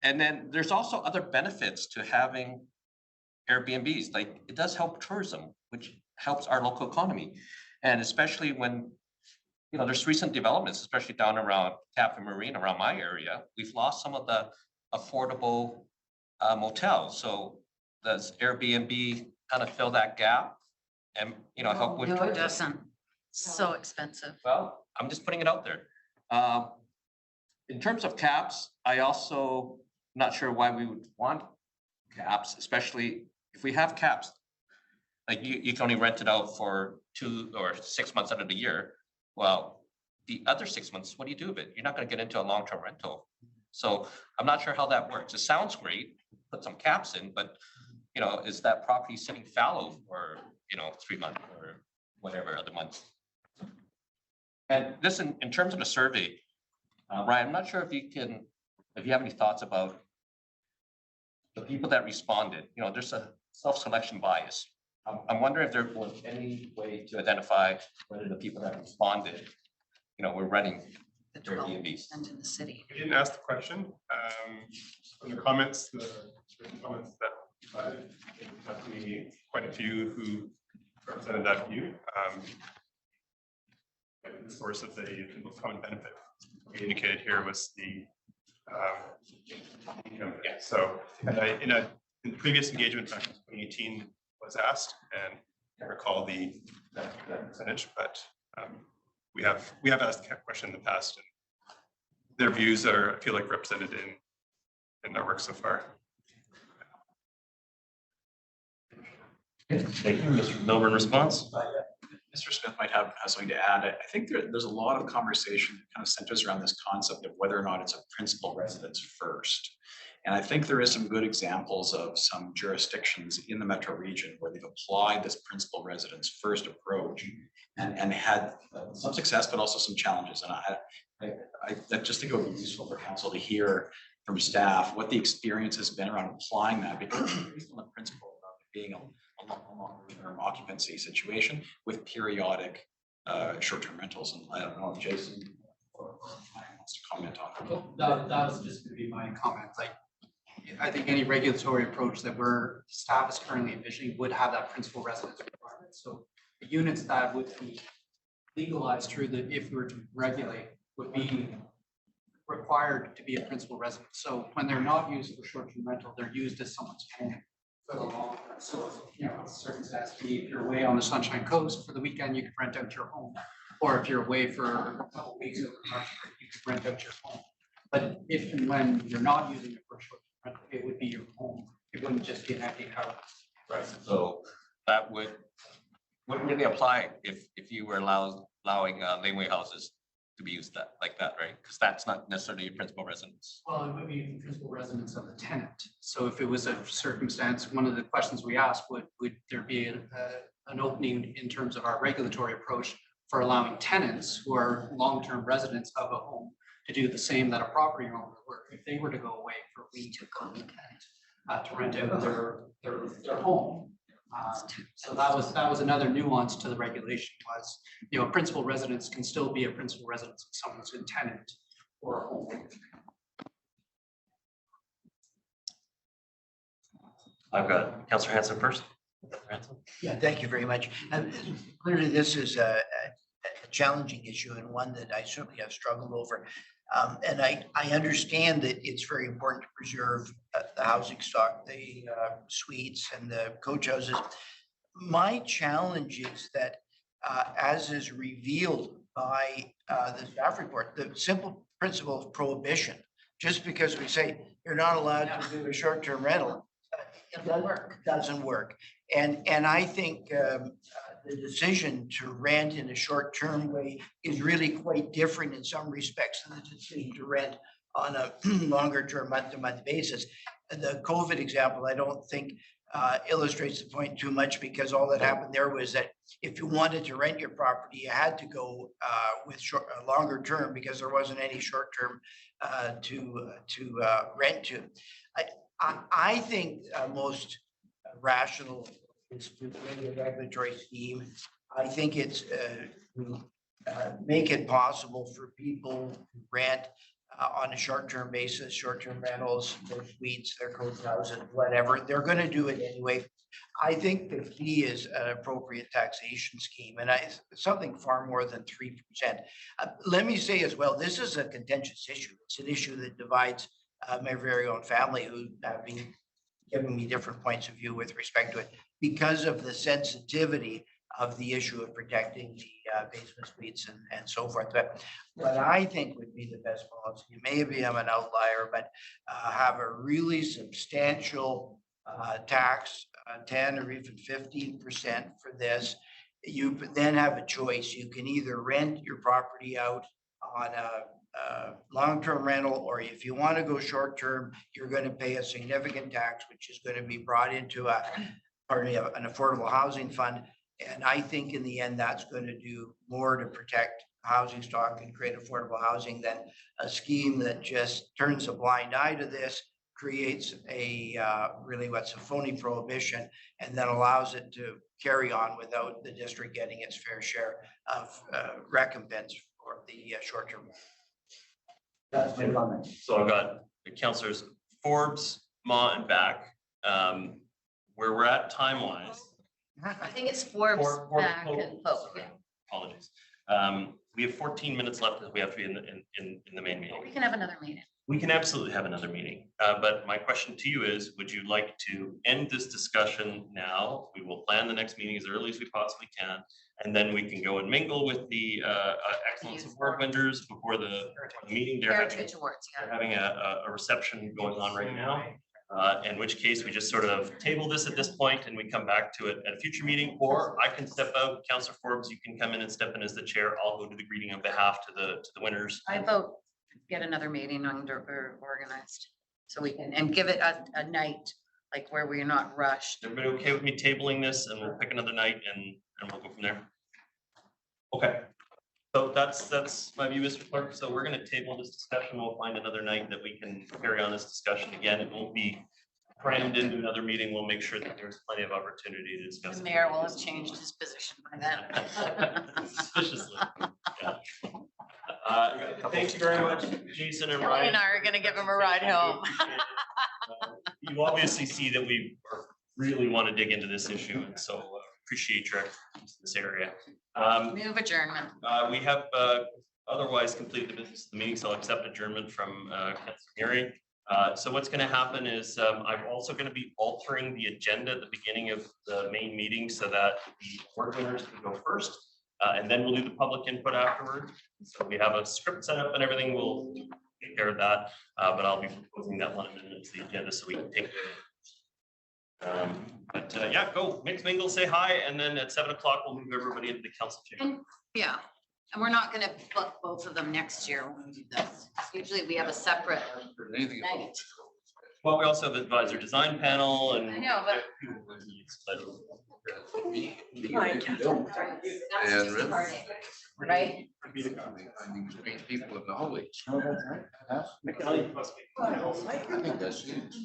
and then there's also other benefits to having Airbnbs. Like, it does help tourism, which helps our local economy, and especially when, you know, there's recent developments, especially down around Cap and Marine, around my area. We've lost some of the affordable motels. So does Airbnb kind of fill that gap and, you know, help with No, it tourism? doesn't. So expensive. Well, I'm just putting it out there. In terms of caps, I also not sure why we would want caps, especially if we have caps. Like you can only rent it out for 2 or 6 months out of the year. Well, the other 6 months, what do you do with it? You're not going to get into a long-term rental. So I'm not sure how that works. It sounds great, put some caps in, but, you know, is that property sitting fallow for, you know, 3 months or whatever other months? And this in terms of the survey, Ryan, I'm not sure if you have any thoughts about the people that responded. You know, there's a self-selection bias. I'm wondering if there was any way to identify whether the people that responded, you know, were running the Airbnbs. 12% in the city. We didn't ask the question. From the comments, the written comments that provided, to me, quite a few who represented that view. The source of the most common benefit we indicated here was the income. So in previous engagement back in 2018 was asked, and I recall that percentage, but we have asked that question in the past, and their views are, I feel like, represented in our work so far. Thank you, Mr. Milburn. Response? Mr. Smith might have something to add. I think there's a lot of conversation that kind of centers around this concept of whether or not it's a principal residence first. And I think there is some good examples of some jurisdictions in the metro region where they've applied this principal residence first approach and had some success, but also some challenges. And I just think it would be useful for council to hear from staff what the experience has been around applying that, because based on the principle of it being a long-term occupancy situation with periodic short-term rentals. And I don't know if Jason wants to comment on that. That was just going to be my comment. Like, I think any regulatory approach that staff is currently envisioning would have that principal residence requirement. So the units that would be legalized through if we were to regulate, would be required to be a principal residence. So when they're not used for short-term rental, they're used as someone's home for the long term. So, circumstance be if you're away on the Sunshine Coast for the weekend, you could rent out your home. Or if you're away for a couple of weeks, you could rent out your home. But if and when you're not using it for short term rental, it would be your home. It wouldn't just be an empty house. Right, so that wouldn't really apply if you were allowing laneway houses to be used like that, right? Because that's not necessarily a principal residence. Well, it would be the principal residence of the tenant. So if it was a circumstance, one of the questions we asked, would there be an opening in terms of our regulatory approach for allowing tenants who are long-term residents of a home to do the same that a property owner would if they were to go away for a week to rent out their home. So that was another nuance to the regulation was, a principal residence can still be a principal residence of someone's tenant or a home. I've got Councillor Hanson first. Yeah, thank you very much. Clearly, this is a challenging issue and one that I certainly have struggled over. And I understand that it's very important to preserve the housing stock, the suites and the coach houses. My challenge is that, as is revealed by the staff report, the simple principle of prohibition, just because we say you're not allowed to do a short-term rental, doesn't work. And I think the decision to rent in a short-term way is really quite different in some respects than the decision to rent on a longer-term month-to-month basis. The COVID example, I don't think illustrates the point too much, because all that happened there was that if you wanted to rent your property, you had to go with longer term because there wasn't any short-term to rent to. I think most rational is to bring a regulatory scheme. I think it's make it possible for people to rent on a short-term basis, short-term rentals, their suites, their coach houses, whatever. They're going to do it anyway. I think the key is an appropriate taxation scheme, and something far more than 3%. Let me say as well, this is a contentious issue. It's an issue that divides my very own family, who have been giving me different points of view with respect to it, because of the sensitivity of the issue of protecting the basement suites and so forth. But what I think would be the best policy, maybe I'm an outlier, but have a really substantial tax, 10 or even 15% for this. You then have a choice. You can either rent your property out on a long-term rental, or if you want to go short-term, you're going to pay a significant tax, which is going to be brought into an affordable housing fund. And I think in the end, that's going to do more to protect housing stock and create affordable housing than a scheme that just turns a blind eye to this, creates a really what's a phony prohibition, and then allows it to carry on without the district getting its fair share of recompense for the short-term. That's my comment. So I've got the councillors Forbes, Ma and Back. Where we're at time-wise. I think it's Forbes, Back and Pope. Sorry, apologies. We have 14 minutes left because we have to be in the main meeting. We can have another meeting. We can absolutely have another meeting, but my question to you is, would you like to end this discussion now? We will plan the next meeting as early as we possibly can, and then we can go and mingle with the excellence award winners before the meeting. Heritage Awards, They're yeah. having a reception going on right now. In which case we just sort of table this at this point and we come back to it at a future meeting, or I can step out. Councillor Forbes, you can come in and step in as the chair. I'll go to the greeting on behalf to the winners. I vote get another meeting or organized, so we can, and give it a night, like where we're not rushed. Everybody okay with me tabling this, and we'll pick another night and we'll go from there? Okay. So that's my view, Mr. Clerk. So we're gonna table this discussion. We'll find another night that we can carry on this discussion again. It won't be crammed into another meeting. We'll make sure that there's plenty of opportunity to discuss. The mayor will have changed his position by then. Suspiciously, yeah. Thank you very much, Jason and Kelly Ryan. and I are gonna give him a ride home. You obviously see that we really want to dig into this issue, and so appreciate your expertise in this area. Move adjournment. We have otherwise completed the business of the meeting, so I'll accept adjournment from Councilor Murray. So what's going to happen is I'm also going to be altering the agenda at the beginning of the main meeting so that the award winners can go first, and then we'll do the public input afterwards. So we have a script set up and everything. We'll take care of that, but I'll be proposing that one amendment to the agenda so we can take. But yeah, go mix mingle, say hi, and then at 7 o'clock we'll move everybody into the council chamber. And yeah, and we're not gonna book both of them next year when we do this. Usually we have a separate night. Well, we also have the advisor design panel and. I know, but. That's just a party, right? People in the holy. Oh, that's right. I think that's huge.